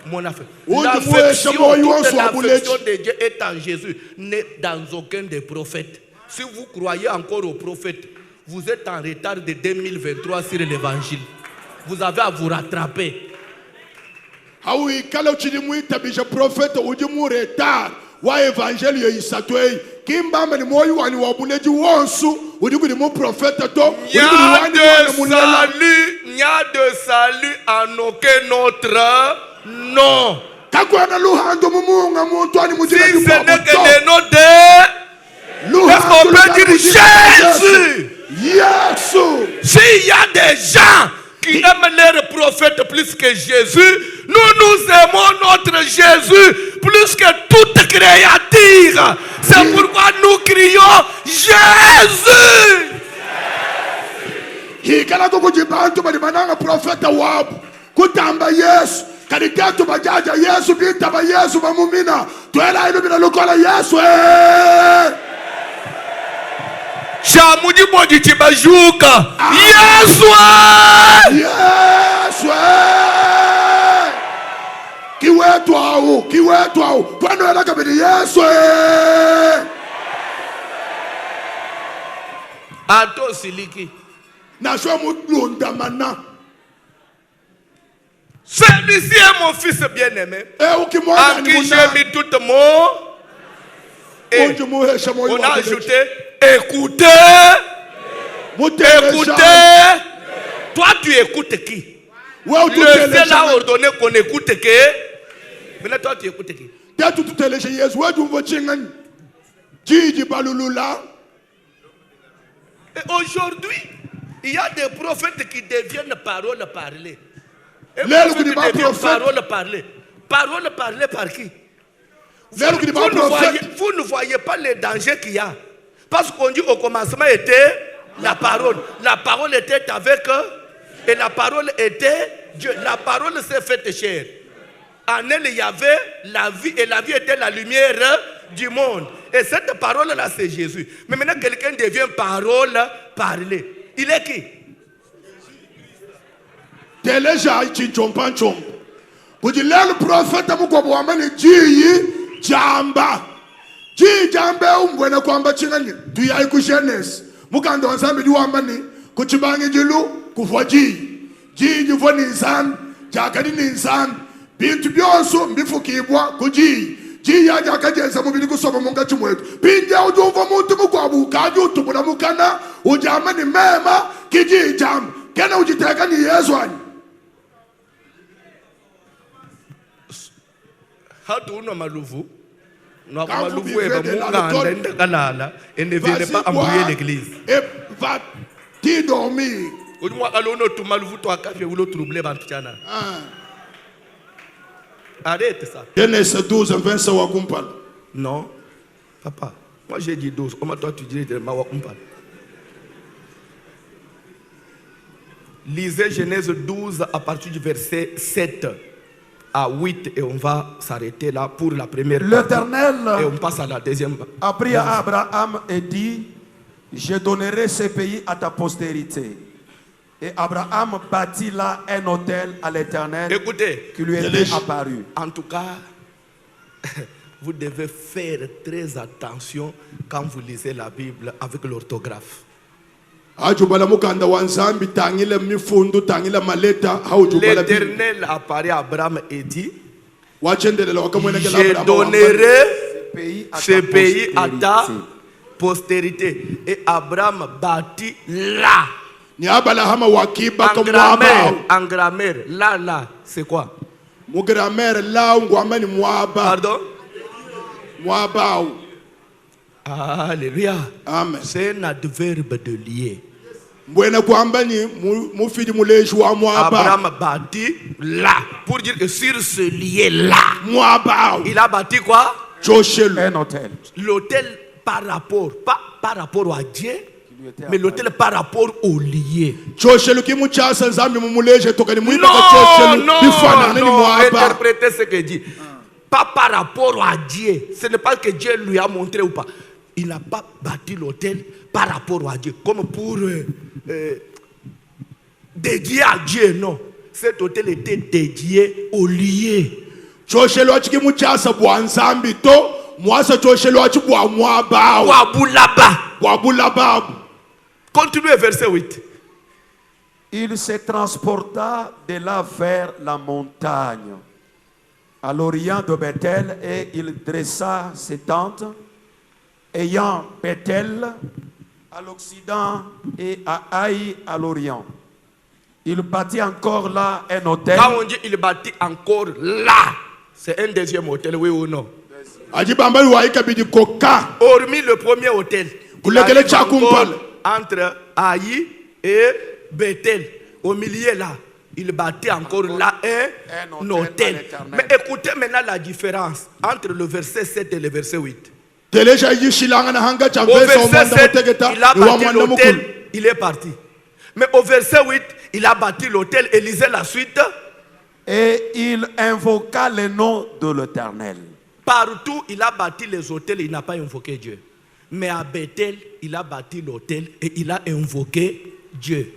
mon affaire. L'affection de Dieu est en Jésus, n'est dans aucun des prophètes. Si vous croyez encore aux prophètes, vous êtes en retard de 2023 sur l'évangile. Vous avez à vous rattraper. Kimbamba ni moyo wani wabuneji wonsu udikudi mu prophète to il y a de salut en aucun autre nom. Si ce n'est que le nom de est-ce qu'on peut dire Jésus? S'il y a des gens qui aiment leurs prophètes plus que Jésus, nous aimons notre Jésus plus que toute créature. C'est pourquoi nous crions Jésus. Chamudi bodi tibajuka. Yesu. Kiwetu au twende na kabidi Yesu. Ato siliki. Na sho mudunda mana. Celui-ci est mon fils bien-aimé. En qui j'ai mis tout mon. Et on a ajouté écoutez. Écoutez. Toi tu écoutes qui? Le ciel a ordonné qu'on écoute que. Mais toi tu écoutes qui? Et aujourd'hui, Il y a des prophètes qui deviennent parole parlée. Et Lelo prophète kuni ba devient prophète. parole parlée. Parole parlée par qui? Lelo kuni ba prophète. Vous ne voyez pas les dangers qu'il y a. Parce qu'on dit au commencement était la parole. La parole était avec eux. Et la parole était Dieu. La parole s'est faite chair. En elle, il y avait la vie. Et la vie était la lumière du monde. Et cette parole-là, c'est Jésus. Mais maintenant, quelqu'un devient parole parlée. Il est qui? Teleja ichichompanchom. Kuji lelo profeta mukwabu wamani jiyi jamba. Jiyi jambe umbwena kwamba chingani. Tuyai kushenes. Mukando wansambi di wamani. Kuchibangi jilu kufwa jiyi. Jiyi jifwa ninsan. Jakadi ninsan. Bintu byoso mbifukibwa kujiyi. Jiyi ya jakajeza mubili kusoma munga chumwetu. Pinja ujuva muntu mukwabu. Kaji utubula mukana. Ujamani mema. Kiji jamba. Kena ujiteka ni Yesu ani. Hatu uno maluvu. Nous maluvu et munganda ndakalala et ne viennent pas embrouiller l'église. Et va-t-il dormir? Moi alono tu maluvu toi café ou le troubler bantiana. Arrête ça. Genèse 12 verset wakumpala. Non. Papa, moi j'ai dit 12. Comment toi tu dirais de ma wakumpala? Lisez Genèse 12 à partir du verset 7 à 8 et on va s'arrêter là pour la première partie. L'Éternel Et on passe à la deuxième. a pris à Abraham et dit, je donnerai ce pays à ta postérité. Et Abraham bâtit là un autel à l'Éternel Écoutez, qui lui était apparu. en tout cas, vous devez faire très attention quand vous lisez la Bible avec l'orthographe. L'Éternel apparaît à Abraham et dit, je donnerai ce pays à ta postérité. Et Abraham bâtit là. En grammaire, là, c'est quoi? Pardon? Alléluia. Amen. C'est un adverbe de lier. Abraham bâtit là. Pour dire que sur ce lieu-là, il a bâti quoi? Un autel. L'autel pas par rapport à Dieu, mais l'autel par rapport au lieu. Non, interprétez ce que dit. Pas par rapport à Dieu. Ce n'est pas que Dieu lui a montré ou pas. Il n'a pas bâti l'autel par rapport à Dieu. Comme pour dédié à Dieu, non. Cet autel était dédié au lieu. Continuez verset 8. Il se transporta de là vers la montagne, à l'orient de Bethel, et il dressa ses tentes, ayant Bethel à l'occident et à Haï à l'orient. Il bâtit encore là un hôtel. Quand on dit il bâtit encore là, c'est un deuxième hôtel, oui ou non? Hormis le premier hôtel, entre Haï et Bethel, au milieu là, il bâtit encore là un hôtel. Mais écoutez maintenant la différence entre le verset 7 et le verset 8. Au verset 7, il a bâti l'hôtel, il est parti. Mais au verset 8, il a bâti l'hôtel et lisez la suite. Et il invoqua le nom de l'Éternel. Partout, il a bâti les hôtels, il n'a pas invoqué Dieu. Mais à Bethel, il a bâti l'hôtel et il a invoqué Dieu.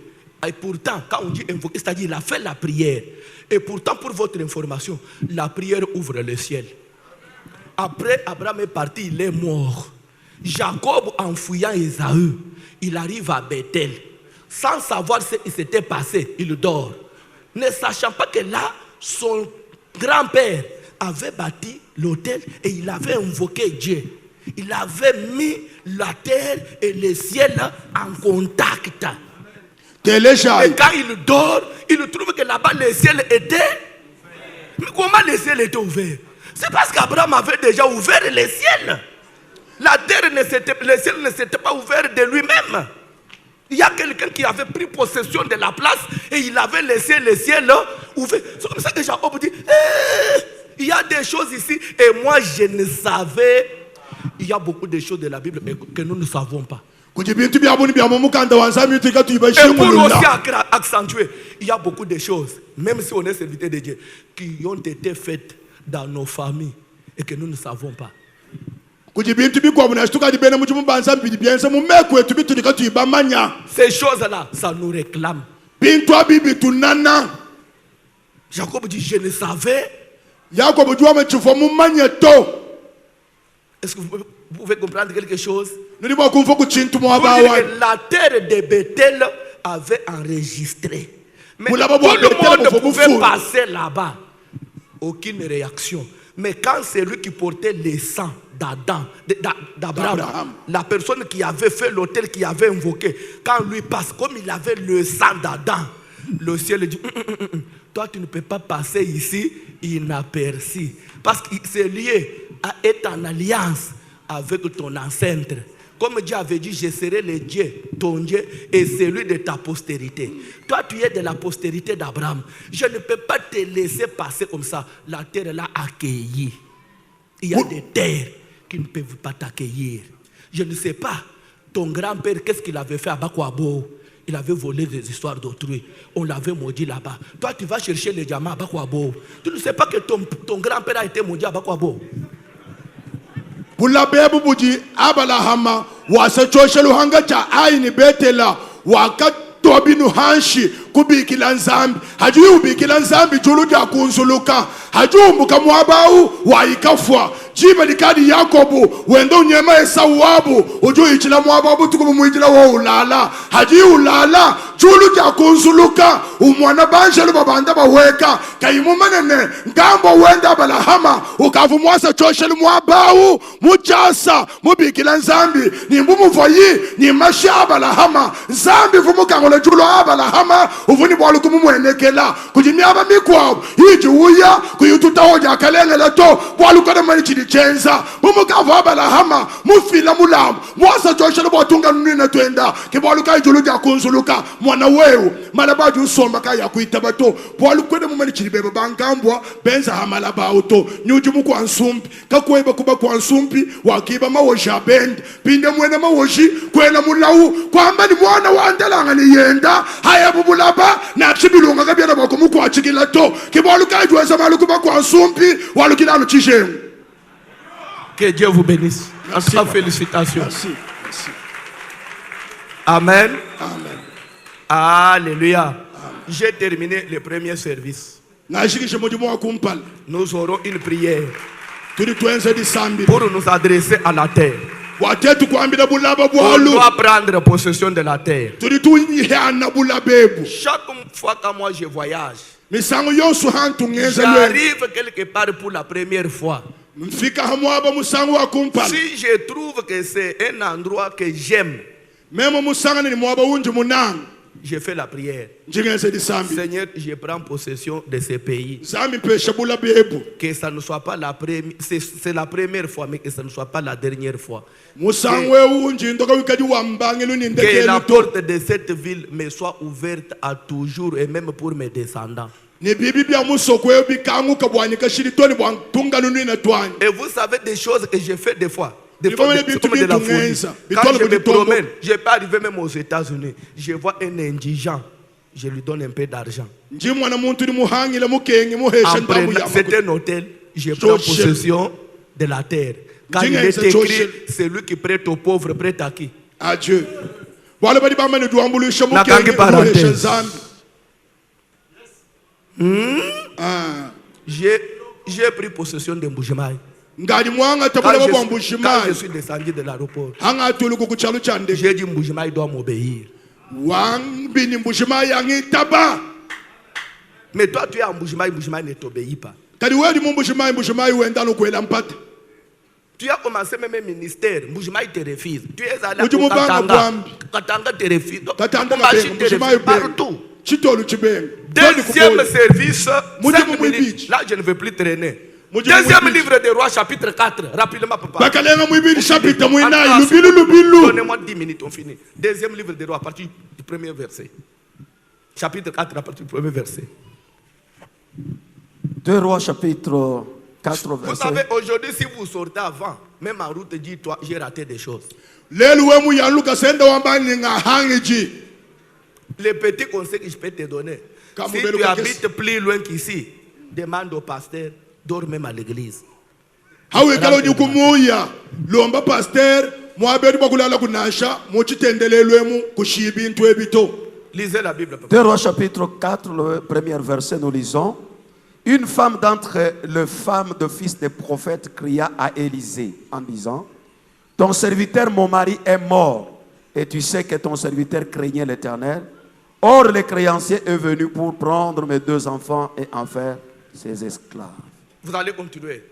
Et pourtant, quand on dit invoquer, c'est-à-dire il a fait la prière. Et pourtant, pour votre information, la prière ouvre le ciel. Après, Abraham est parti, il est mort. Jacob, en fouillant Ésaü, il arrive à Bethel. Sans savoir ce qui s'était passé, il dort. Ne sachant pas que là, son grand-père avait bâti l'autel et il avait invoqué Dieu. Il avait mis la terre et le ciel en contact. Et quand il dort, il trouve que là-bas le ciel était. Mais comment le ciel était ouvert? C'est parce qu'Abraham avait déjà ouvert le ciel. La terre le ciel ne s'était pas ouvert de lui-même. Il y a quelqu'un qui avait pris possession de la place et il avait laissé le ciel ouvert. C'est comme ça que Jacob dit, il y a des choses ici et moi je ne savais. Il y a beaucoup de choses de la Bible que nous ne savons pas. Et pour aussi accentuer, il y a beaucoup de choses, même si on est serviteur de Dieu, qui ont été faites dans nos familles et que nous ne savons pas. Ces choses-là, ça nous réclame. Jacob dit, je ne savais. Est-ce que vous pouvez comprendre quelque chose? La terre de Bethel avait enregistré. Mais tout le monde pouvait passer là-bas. Aucune réaction. Mais quand c'est lui qui portait le sang d'Abraham, la personne qui avait fait l'autel, qui avait invoqué, quand lui passe, comme il avait le sang d'Adam, le ciel dit, toi tu ne peux pas passer ici inaperçu. Parce que c'est lié à être en alliance avec ton ancêtre. Comme Dieu avait dit, je serai le Dieu, ton Dieu, et celui de ta postérité. Toi, tu es de la postérité d'Abraham. Je ne peux pas te laisser passer comme ça. La terre l'a accueilli. Il y a des terres qui ne peuvent pas t'accueillir. Je ne sais pas, ton grand-père, qu'est-ce qu'il avait fait à Bakwabo? Il avait volé des histoires d'autrui. On l'avait maudit là-bas. Toi, tu vas chercher les diamants à Bakwabo. Tu ne sais pas que ton grand-père a été maudit à Bakwabo. Bulabebu buji abalahama wasachosha luhanga cha aini betela wakatobinu hanshi kubikila nzambi hajui ubikila nzambi julu ja kunzuluka hajui mbuka mwabau waikafwa jibe likadi Yakobu wendo nyema Esau wabu ujui ichila mwababu tukumu mwijila wa ulala hajui ulala julu ja kunzuluka umwana banjelu babanda baweka kaimu manene ngambo wenda balahama ukavu mwasa choshelu mwabau mujasa mubikila nzambi ni mbumu voyi ni mashaba lahama nzambi vumukangola julu abalahama uvuni bwalu kumumwenekela kujimyaba mikwabu hiji uya kuyututa hoja kalengela to bwalu kada manichidi chenza mumukavu abalahama mufila mulamu mwasa choshelu bwatunga nunina twenda kibwalu kai julu ja kunzuluka mwana weu malabaju usomba kaya kuitabato bwalu kwede mumanichidi beba bankambwa benza hamalaba auto nyujumu kwa nsumpi kakweba kuba kwa nsumpi wakiba mawoshi bend pinde mwene mawoshi kwena mulau kwamba ni mwana wandelanga ni yenda haya bubulaba na chibilunga kabyana bakomu kwa chikila to kibwalu kajwa za maluku ba kwa nsumpi walukila no chishemu. Que Dieu vous bénisse. Merci. Félicitations. Merci. Merci. Amen. Amen. Alléluia. Amen. J'ai terminé le premier service. Nous aurons une prière pour nous adresser à la terre. On doit prendre possession de la terre. Chaque fois que moi je voyage, j'arrive quelque part pour la première fois. Si je trouve que c'est un endroit que j'aime, je fais la prière. Seigneur, je prends possession de ce pays. Que ça ne soit pas la première, c'est la première fois, mais que ça ne soit pas la dernière fois. Que la porte de cette ville me soit ouverte à toujours et même pour mes descendants. Et vous savez des choses que je fais des fois. Des fois, c'est comme de la folie. Quand je me promène, je peux arriver même aux États-Unis. Je vois un indigent, je lui donne un peu d'argent. C'est un hôtel, je prends possession de la terre. Quand il est écrit, c'est lui qui prête aux pauvres, prête à qui? À Dieu. J'ai pris possession de Mbujimaï. Quand je suis descendu de l'aéroport, j'ai dit Mbujimaï doit m'obéir. Mais toi tu es à Mbujimaï, Mbujimaï ne t'obéit pas. Tu as commencé même un ministère, Mbujimaï te refuse. Tu es allé à Katanga, Katanga te refuse. Mbujimaï te refuse partout. Deuxième service, 5 minutes. Là, je ne veux plus traîner. Deuxième livre des rois, chapitre 4. Rapidement, papa. bakalenga mwibili chapitre mwinayi Attends, lubilu. Donnez-moi 10 minutes, on finit. Deuxième livre des rois, à partir du premier verset. Chapitre 4, à partir du premier verset. 2 Rois chapitre 4 Vous verset. savez, aujourd'hui, si vous sortez avant, même en route, dis-toi, j'ai raté des choses. lelo wemu yaluka senda wambani nga hangiji. Les petits conseils que je peux te donner. Quand Si vous tu venez au habites plus loin qu'ici, demande au pasteur, dors même à l'église. hawe kala ni kumuya lomba pasteur mwabedi bakulala kunasha muchitendelelwemu kushiba into ebito. Lisez la Bible, papa. 2 Rois chapitre 4, le premier verset, nous lisons. Une femme d'entre les femmes de fils des prophètes cria à Élisée en disant, ton serviteur, mon mari, est mort, et tu sais que ton serviteur craignait l'Éternel. Or, le créancier est venu pour prendre mes 2 enfants et en faire ses esclaves. Vous allez continuer.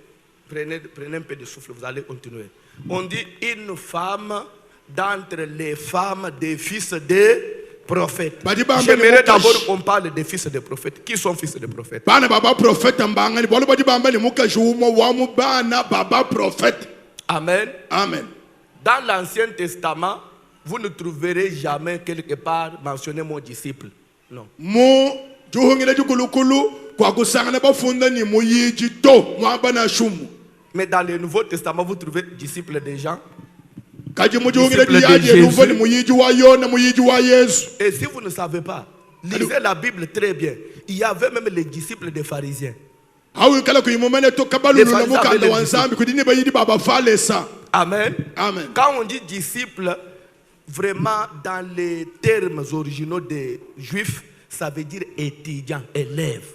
Prenez un peu de souffle, vous allez continuer. On dit une femme d'entre les femmes des fils des prophètes. J'aimerais d'abord qu'on parle des fils des prophètes. Qui sont fils des prophètes? Bana baba prophète mbangani bolo badi bamba ni mukaji umo wa mu bana baba prophète. Amen. Amen. Dans l'Ancien Testament, vous ne trouverez jamais quelque part mentionné mon disciple. Non. Mu juhungile jukulukulu kwa kusangana bafunda ni muyiji to mwabana shumu. Mais dans le Nouveau Testament, vous trouvez disciples des gens. Kaji mu juhungile diyaje luvo ni muyiji wa Yona muyiji wa Yesu. Et si vous ne savez pas, lisez la Bible très bien. Il y avait même les disciples des pharisiens. Hawe kala kuyimumane to kabalulu na mukanda wansambi kudini bayidi baba falesa. Amen. Amen. Quand on dit disciple, vraiment dans les termes originaux des juifs, ça veut dire étudiant, élève.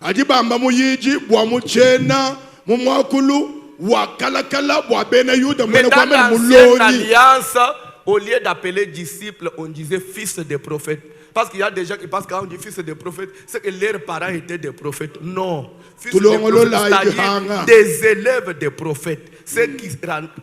Aji bamba muyiji bwa muchena mu mwakulu wa kala bwa bena yuda Mais mwene dans kwa mene l'ancienne muloni. alliance, au lieu d'appeler disciples, on disait fils des prophètes. Parce qu'il y a des gens qui pensent que quand on dit fils des prophètes, c'est que leurs parents étaient des prophètes. Non. Fils des prophètes, c'est-à-dire des élèves des prophètes. Ceux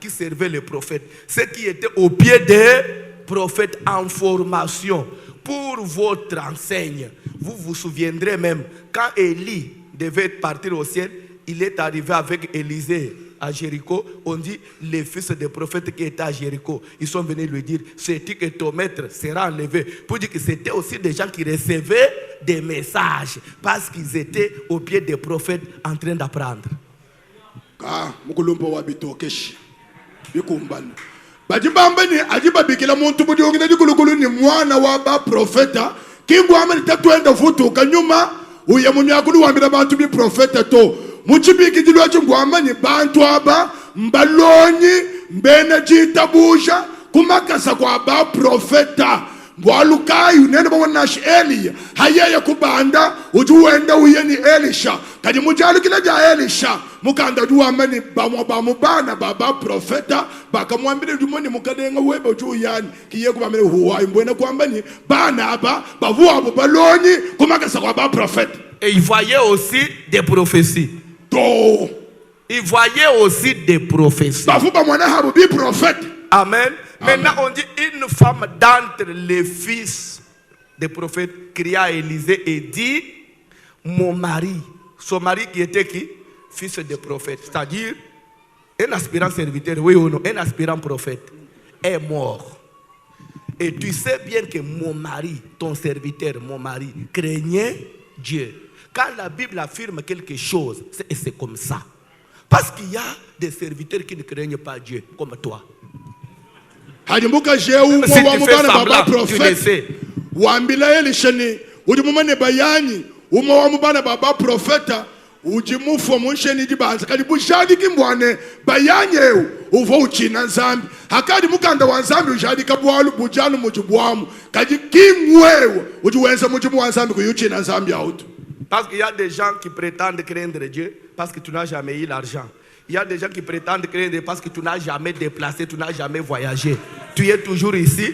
qui servaient les prophètes. Ceux qui étaient au pied des prophètes en formation. Pour votre enseigne. Vous vous souviendrez même, quand Élie devait partir au ciel, il est arrivé avec Élisée à Jéricho. On dit les fils des prophètes qui étaient à Jéricho. Ils sont venus lui dire, sais-tu que ton maître sera enlevé? Pour dire que c'était aussi des gens qui recevaient des messages. Parce qu'ils étaient au pied des prophètes en train d'apprendre. Ah, mukulumpo wa bitokeshi. Bikumbana. Bajibamba ni ajiba bikila muntu budi ongina dikulukulu ni mwana wa ba profeta. Kingu amani tatuenda futu kanyuma. Uye munyakulu wambira bantu bi profeta to. Muchibiki jilwa chungu amani bantu aba. Mbalonyi. Mbene jitabusha. Kumakasa kwa ba profeta. Mwalukayu nene mwanashi Eli. Hayeye kubanda. Ujuwenda uye ni Elisha. Kadi mujali kila ja Elisha. Mukanda juwa mani bana baba profeta. Baka mwambile jumoni mukadenga webe uju yani. Kiye kubamile huwa imbwene kwa mbani. Bana aba. Bavu abu baloni. Kumakasa kwa ba profeta. Et il voyait aussi des prophéties. To. Il voyait aussi des prophéties. Bavu ba mwana habu bi profeta. Amen. Maintenant, on dit une femme d'entre les fils des prophètes cria à Élisée et dit, mon mari, son mari qui était qui? Fils des prophètes, c'est-à-dire un aspirant serviteur, oui ou non, un aspirant prophète, est mort. Et tu sais bien que mon mari, ton serviteur, mon mari, craignait Dieu. Quand la Bible affirme quelque chose, c'est comme ça. Parce qu'il y a des serviteurs qui ne craignent pas Dieu, comme toi. Hajimbuka jeu Si wa tu fais mubana baba semblant, tu le profeta. sais. Wambila Elishani. Ujimumane bayani. Uma wa mubana baba profeta. Ujimufu munsheni jibanza. Kadi bushadi kimbwane. Bayani eu. Uvo uchina nzambi. Hakadi mukanda wa nzambi ujadi kabualu bujanu mujubuamu. Kadi kimwewe. Ujuwenza mujubu wa nzambi kuyuchina nzambi auto. Parce qu'il y a des gens qui prétendent craindre Dieu parce que tu n'as jamais eu l'argent. Il y a des gens qui prétendent craindre parce que tu n'as jamais déplacé, tu n'as jamais voyagé. Tu es toujours ici,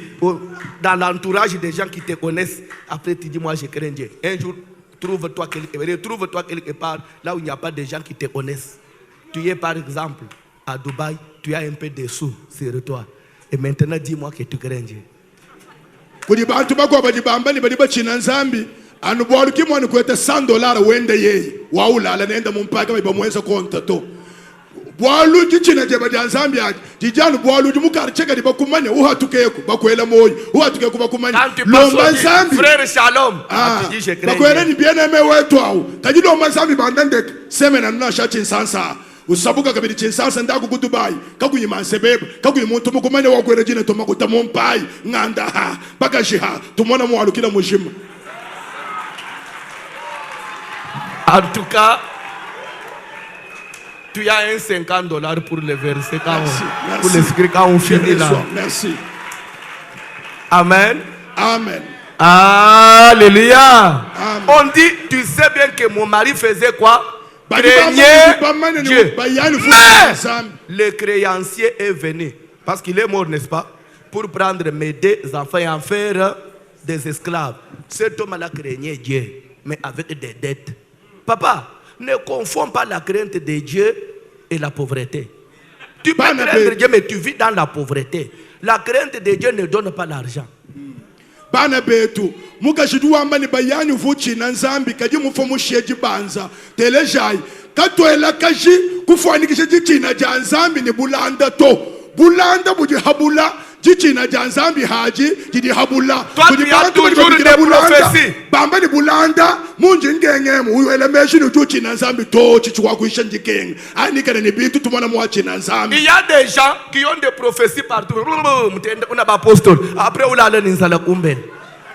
dans l'entourage des gens qui te connaissent. Après, tu dis, moi, je crains Dieu. Un jour, retrouve-toi quelque part, là où il n'y a pas de gens qui te connaissent. Tu es, par exemple, à Dubaï, tu as un peu de sous sur toi. Et maintenant, dis-moi que tu crains Dieu. anu bwalu kimwani kwete $100 wende yeye waulala nenda mumpaka bamwenza konta to bwalu jichina jeba janzambi aje jijanu bwalu jumukar cheka di bakumanya uhatukeko bakwela moyo uhatukeko bakumanya lomba zambi frère Shalom bakwela ni bien-aimé wetu au kaji lomba zambi bandandek semena na shachi sansa usabuka kabiri chinsansa ndaku kudubai kakuyima sebebe kakuyimuntu mukumanya wakwela jina tomakuta mumpai nganda ha bakashiha tumona mwalu kila mushima. En tout cas, tu as un $50 pour le verser quand on, pour l'écrire quand on finit là. Merci. Amen. Amen. Alléluia. Amen. On dit, tu sais bien que mon mari faisait quoi? Craignait Dieu. Mais le créancier est venu, parce qu'il est mort, n'est-ce pas? Pour prendre mes 2 enfants et en faire des esclaves. Cet homme-là craignait Dieu, mais avec des dettes. Papa, ne confonds pas la crainte de Dieu et la pauvreté. Tu peux craindre Dieu, mais tu vis dans la pauvreté. La crainte de Dieu ne donne pas l'argent. Bana betu mukashidu wambani bayani vuchi na nzambi kaji mufomu sheji banza telejai katwela kaji kufanikisha jichina ja nzambi ni bulanda to bulanda buji habula jichina ja nzambi haji jidi habula tu as toujours des prophéties. Bamba ni bulanda munji ngengemu uyele meshi ni juchi na nzambi to chichwa kuisha njikeng anikana ni bitu tumona mwachi na nzambi. Il y a des gens qui ont des prophéties partout. On a pas apostole. Après on a l'insala kumben.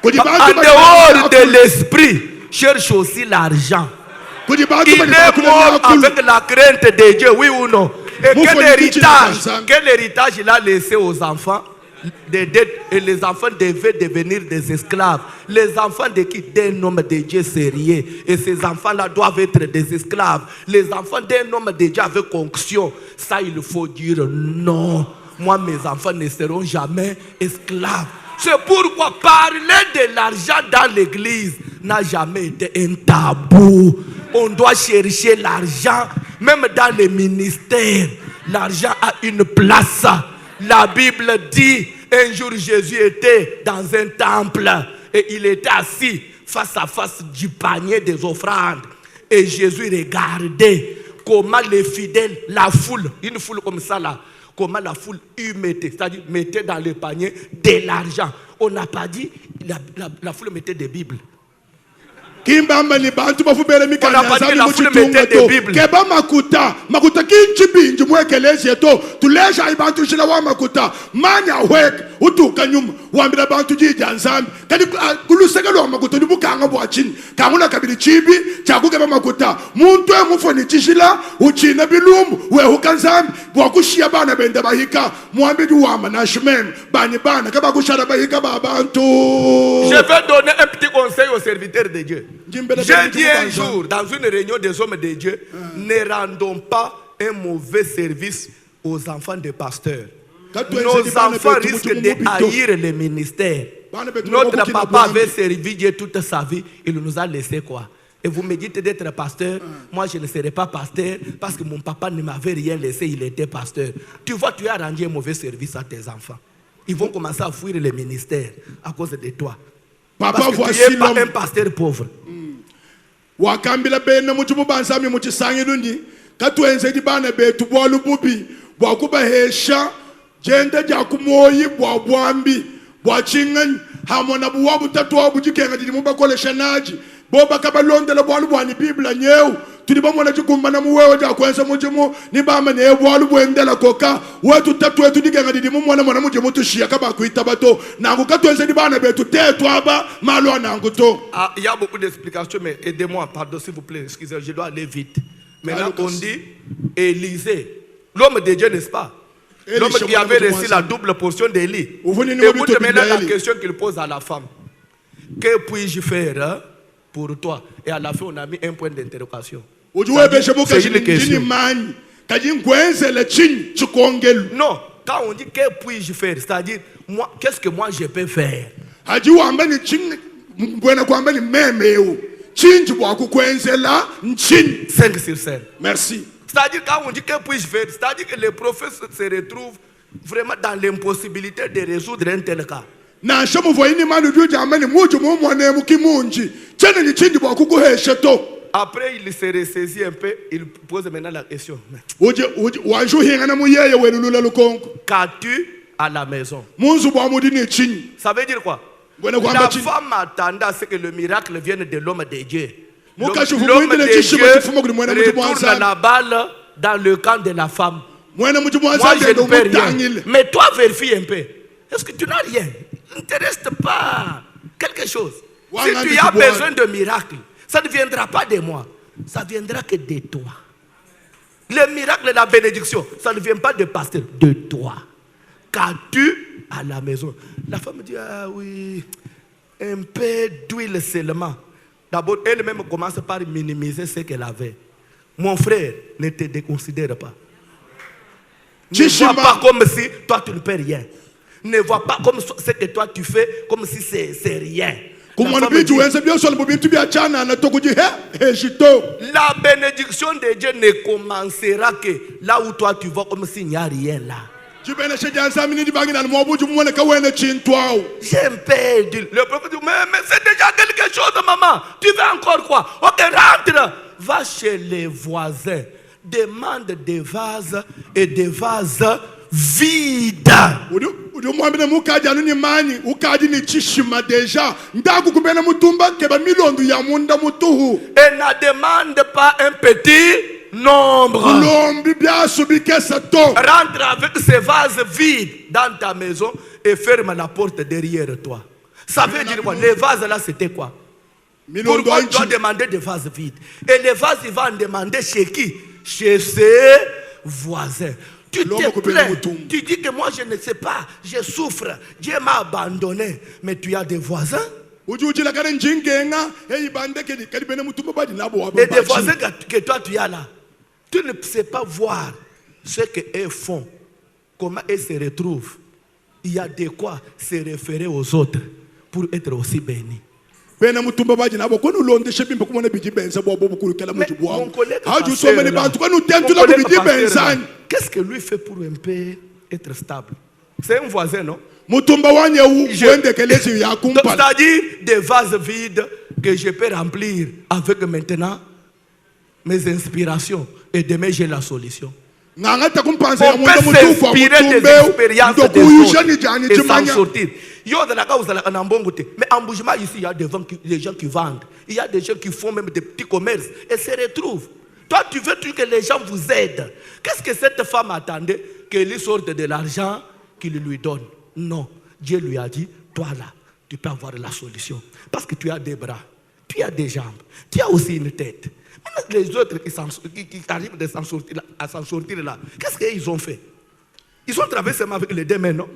En dehors de l'esprit, cherche aussi l'argent. Il est mort avec la crainte de Dieu, oui ou non? Et quel héritage il a laissé aux enfants? Des dettes, et les enfants devaient devenir des esclaves. Les enfants de qui? D'un homme de Dieu sérieux. Et ces enfants-là doivent être des esclaves. Les enfants d'un homme de Dieu avec onction. Ça, il faut dire non. Moi, mes enfants ne seront jamais esclaves. C'est pourquoi parler de l'argent dans l'église n'a jamais été un tabou. On doit chercher l'argent, même dans les ministères. L'argent a une place. La Bible dit, un jour Jésus était dans un temple et il était assis face à face du panier des offrandes. Et Jésus regardait comment les fidèles, la foule, une foule comme ça là, comment la foule y mettait, c'est-à-dire mettait dans le panier de l'argent. On n'a pas dit, la foule mettait des Bibles. Kimbamba ni bantu bafubele mikanya nzambi muchitunga to keba makuta kinchibinji mwekelezi to tulesha ibantu shila wa makuta manya wek utuka nyuma wambira bantu jija nzambi kadi kulusekelo makuta nibukanga bwachini kamuna kabili chibi chakukeba makuta muntu emufoni chishila uchina bilumbu we hukanzambi bwakushia bana benda bahika muambidi wama na shimem bana kaba kushara bahika babantu. Je vais donner un petit conseil aux serviteurs de Dieu. J'ai dit un jour dans une réunion des hommes de Dieu, ne rendons pas un mauvais service aux enfants des pasteurs. Nos enfants risquent de haïr les ministères. Notre papa avait servi Dieu toute sa vie, il nous a laissé quoi? Et vous me dites d'être pasteur, moi je ne serai pas pasteur parce que mon papa ne m'avait rien laissé, il était pasteur. Tu vois, tu as rendu un mauvais service à tes enfants. Ils vont commencer à fuir les ministères à cause de toi. Papa, parce que tu n'es pas un pasteur pauvre. Wakambila bena mutumu bansami muchisangi lundi katwenze di bana betu bwalu bubi bwakuba hesha jende jakumoyi bwabwambi bwachingan hamona buwabu tatu wabu jikenga di mubakolesha naji boba kabalondela bwalu bwani bibla nyeu tuli bamona jikumbana muwewe jakwenza mujimu ni bama ne bwalu bwendela koka wetu tatu wetu dikenga di mumona mona mujimu tushia kaba kuita bato nangu katwenze di bana betu tetu aba malo nangu to. Ah, il y a beaucoup d'explications, mais aidez-moi, pardon s'il vous plaît, excusez-moi, je dois aller vite. Maintenant on dit Élisée, l'homme de Dieu, n'est-ce pas? L'homme qui avait reçu la double portion d'Élie. Écoute maintenant la question qu'il pose à la femme. Que puis-je faire pour toi? Et à la fin on a mis un point d'interrogation. C'est une question. Non, quand on dit que puis-je faire, c'est-à-dire moi, qu'est-ce que moi je peux faire? 5 sur 5. Merci. C'est-à-dire quand on dit que puis-je faire, c'est-à-dire que les prophètes se retrouvent vraiment dans l'impossibilité de résoudre un tel cas. Na shamu voyini manu juja amani muju mumwane mukimunji tshene ni tshindi bwa kukuheshe to Après, il se ressaisit un peu, il pose maintenant la question. uje wajuhinga na muyeye wenu lula lukongo Qu'as-tu à la maison? munzu bwa mudi ni tshini Ça veut dire quoi? Ngwena La kwamba tshini femme attendait à ce que le miracle vienne de l'homme de Dieu. L'homme Mukashi de vumuindile Dieu tshishimo tifuma kuli mwena muti retourne mwanzani la balle dans le camp de la femme. mwena muti Moi, mwanzani je ne ndo peux rien. mutangile Mais toi, vérifie un peu. Est-ce que tu n'as rien? Il ne te reste pas quelque chose. Si tu as besoin de miracle, ça ne viendra pas de moi. Ça viendra que de toi. Le miracle, la bénédiction, ça ne vient pas de pasteur, de toi. Qu'as-tu à la maison? La femme dit, ah oui, un peu d'huile seulement. D'abord, elle-même commence par minimiser ce qu'elle avait. Mon frère, ne te déconsidère pas. Ne vois pas comme si toi tu ne peux rien. Ne vois pas comme ce que toi tu fais comme si c'est rien. kumwana bitu wenze byosona bubintu byachana na tokuji heshito La bénédiction de Dieu ne commencera que là où toi tu vas comme s'il n'y a rien là. jibene shejanza minidi bangina mwabuju mwone ka wene chintwao J'ai un peu dit. Le prophète dit, mais c'est déjà quelque chose, maman. Tu veux encore quoi? Ok, rentre. Va chez les voisins. Demande des vases et des vases vides. udi mwambine mukaji anu ni mani ukaji ni chishima deja ndaku kubena mutumba keba milondu ya munda mutuhu Et ne demande pas un petit nombre. lombi byasu bikesa to Rentre avec ces vases vides dans ta maison et ferme la porte derrière toi. Ça veut dire quoi? Les vases là, c'était quoi? milondu Pourquoi tu dois anchi demander des vases vides? Et les vases, il va en demander chez qui? Chez ses voisins. Tu te plains, tu dis que moi je ne sais pas, je souffre, Dieu m'a abandonné. Mais tu as des voisins? uji ujila kare njingenga hey bande kedi bene mutumba badi nabo Et des voisins que toi tu as là. Tu ne sais pas voir ce qu'eux font, comment ils se retrouvent. Il y a de quoi se référer aux autres pour être aussi bénis. bene mutumba badi nabo kono londe shebimba kumona biji benza bo bukuru kala Mais mujibu mon wangu collègue haju pasteur somene là, bantu kono tentu mon la collègue biji pasteur là, benzani qu'est-ce que lui fait pour un peu être stable? C'est un voisin, non? mutumba wanye wende kelezi ya Donc, kumpala c'est-à-dire des vases vides que je peux remplir avec maintenant mes inspirations et demain j'ai la solution. ngangata kumpanza ya On munda peut mutufu s'inspirer des mutumbe expériences des ndokuyusha ni autres jani et s'en jimanya sortir. Mais en bougement ici, il y a des gens qui vendent. Il y a des gens qui font même des petits commerces et se retrouvent. Toi, tu veux que les gens vous aident. Qu'est-ce que cette femme attendait? Qu'elle lui sorte de l'argent qu'il lui donne. Non. Dieu lui a dit, toi là, tu peux avoir la solution. Parce que tu as des bras, tu as des jambes, tu as aussi une tête. Maintenant, les autres qui arrivent à s'en sortir là, qu'est-ce qu'ils ont fait? Ils ont travaillé seulement avec les deux mains, non?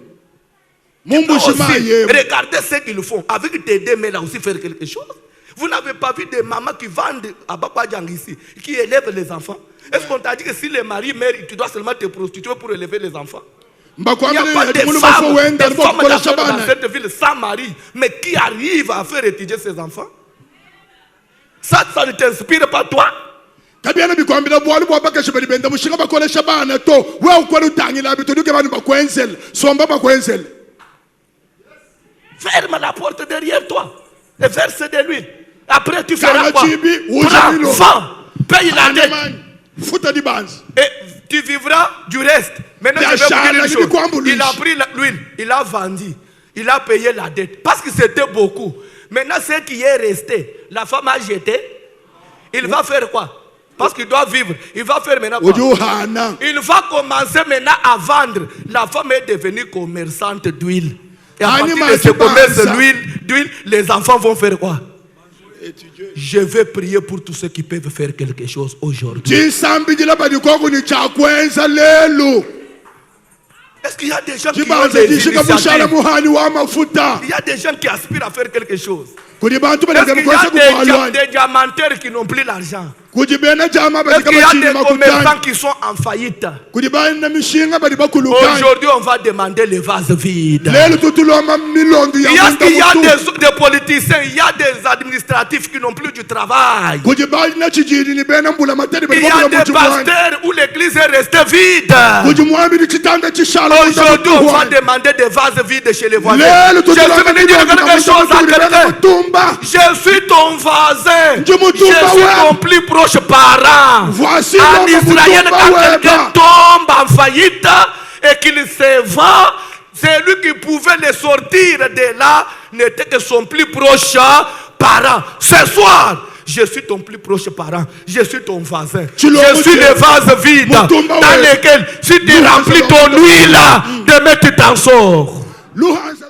Regardez ce qu'ils font. Avec tes deux mains là aussi faire quelque chose. Vous n'avez pas vu des mamans qui vendent à Bakwadjang ici, qui élèvent les enfants? Est-ce qu'on t'a dit que si les maris meurent, tu dois seulement te prostituer pour élever les enfants? Il n'y a pas de femmes dans cette ville sans mari, mais qui arrivent à faire étudier ses enfants? Ça ne t'inspire pas toi? kabiana bikwambira bwali bwabakeshe bali benda mushinga bakolesha bana to we ukweli utangila bituduke bantu bakwenzele somba bakwenzele. Ferme la porte derrière toi et verse de l'huile. Après tu feras quoi? Prends, vends, paye la dette et tu vivras du reste. Maintenant je vais vous dire une chose. Il a pris l'huile, il a vendu, il a payé la dette parce que c'était beaucoup. Maintenant ce qui est resté, la femme a jeté. Il va faire quoi? Parce qu'il doit vivre. Il va faire maintenant quoi? Il va commencer maintenant à vendre. La femme est devenue commerçante d'huile. Et à partir de ce commerce d'huile, les enfants vont faire quoi? Je vais prier pour tous ceux qui peuvent faire quelque chose aujourd'hui. Est-ce qu'il y a des gens qui ont des initiatives? Il y a des gens qui aspirent à faire quelque chose. Est-ce qu'il y a des diamantaires qui n'ont plus l'argent? kujibena jama Et qu'il y a des commerçants qui sont en faillite. kujibana mishinga bali bakulu Aujourd'hui, on va demander les vases vides. lelo tutuloma milondo Il y a des politiciens, il y a des administratifs qui n'ont plus du travail. kujibana chijiri ni bena mbula materi Il y a des pasteurs où l'église est restée vide. kujimwami chitanda chishala Aujourd'hui, on va demander des vases vides chez les voisins. Je suis venu dire quelque chose à quelqu'un. Je suis ton voisin. Je suis ton plus proche parent. Voici en Israël, quand quelqu'un tombe en faillite et qu'il se vend, c'est lui qui pouvait le sortir de là, n'était que son plus proche parent. Ce soir, je suis ton plus proche parent. Je suis ton voisin. Je suis le vase vide dans lequel, si tu remplis ton huile, demain tu t'en sors.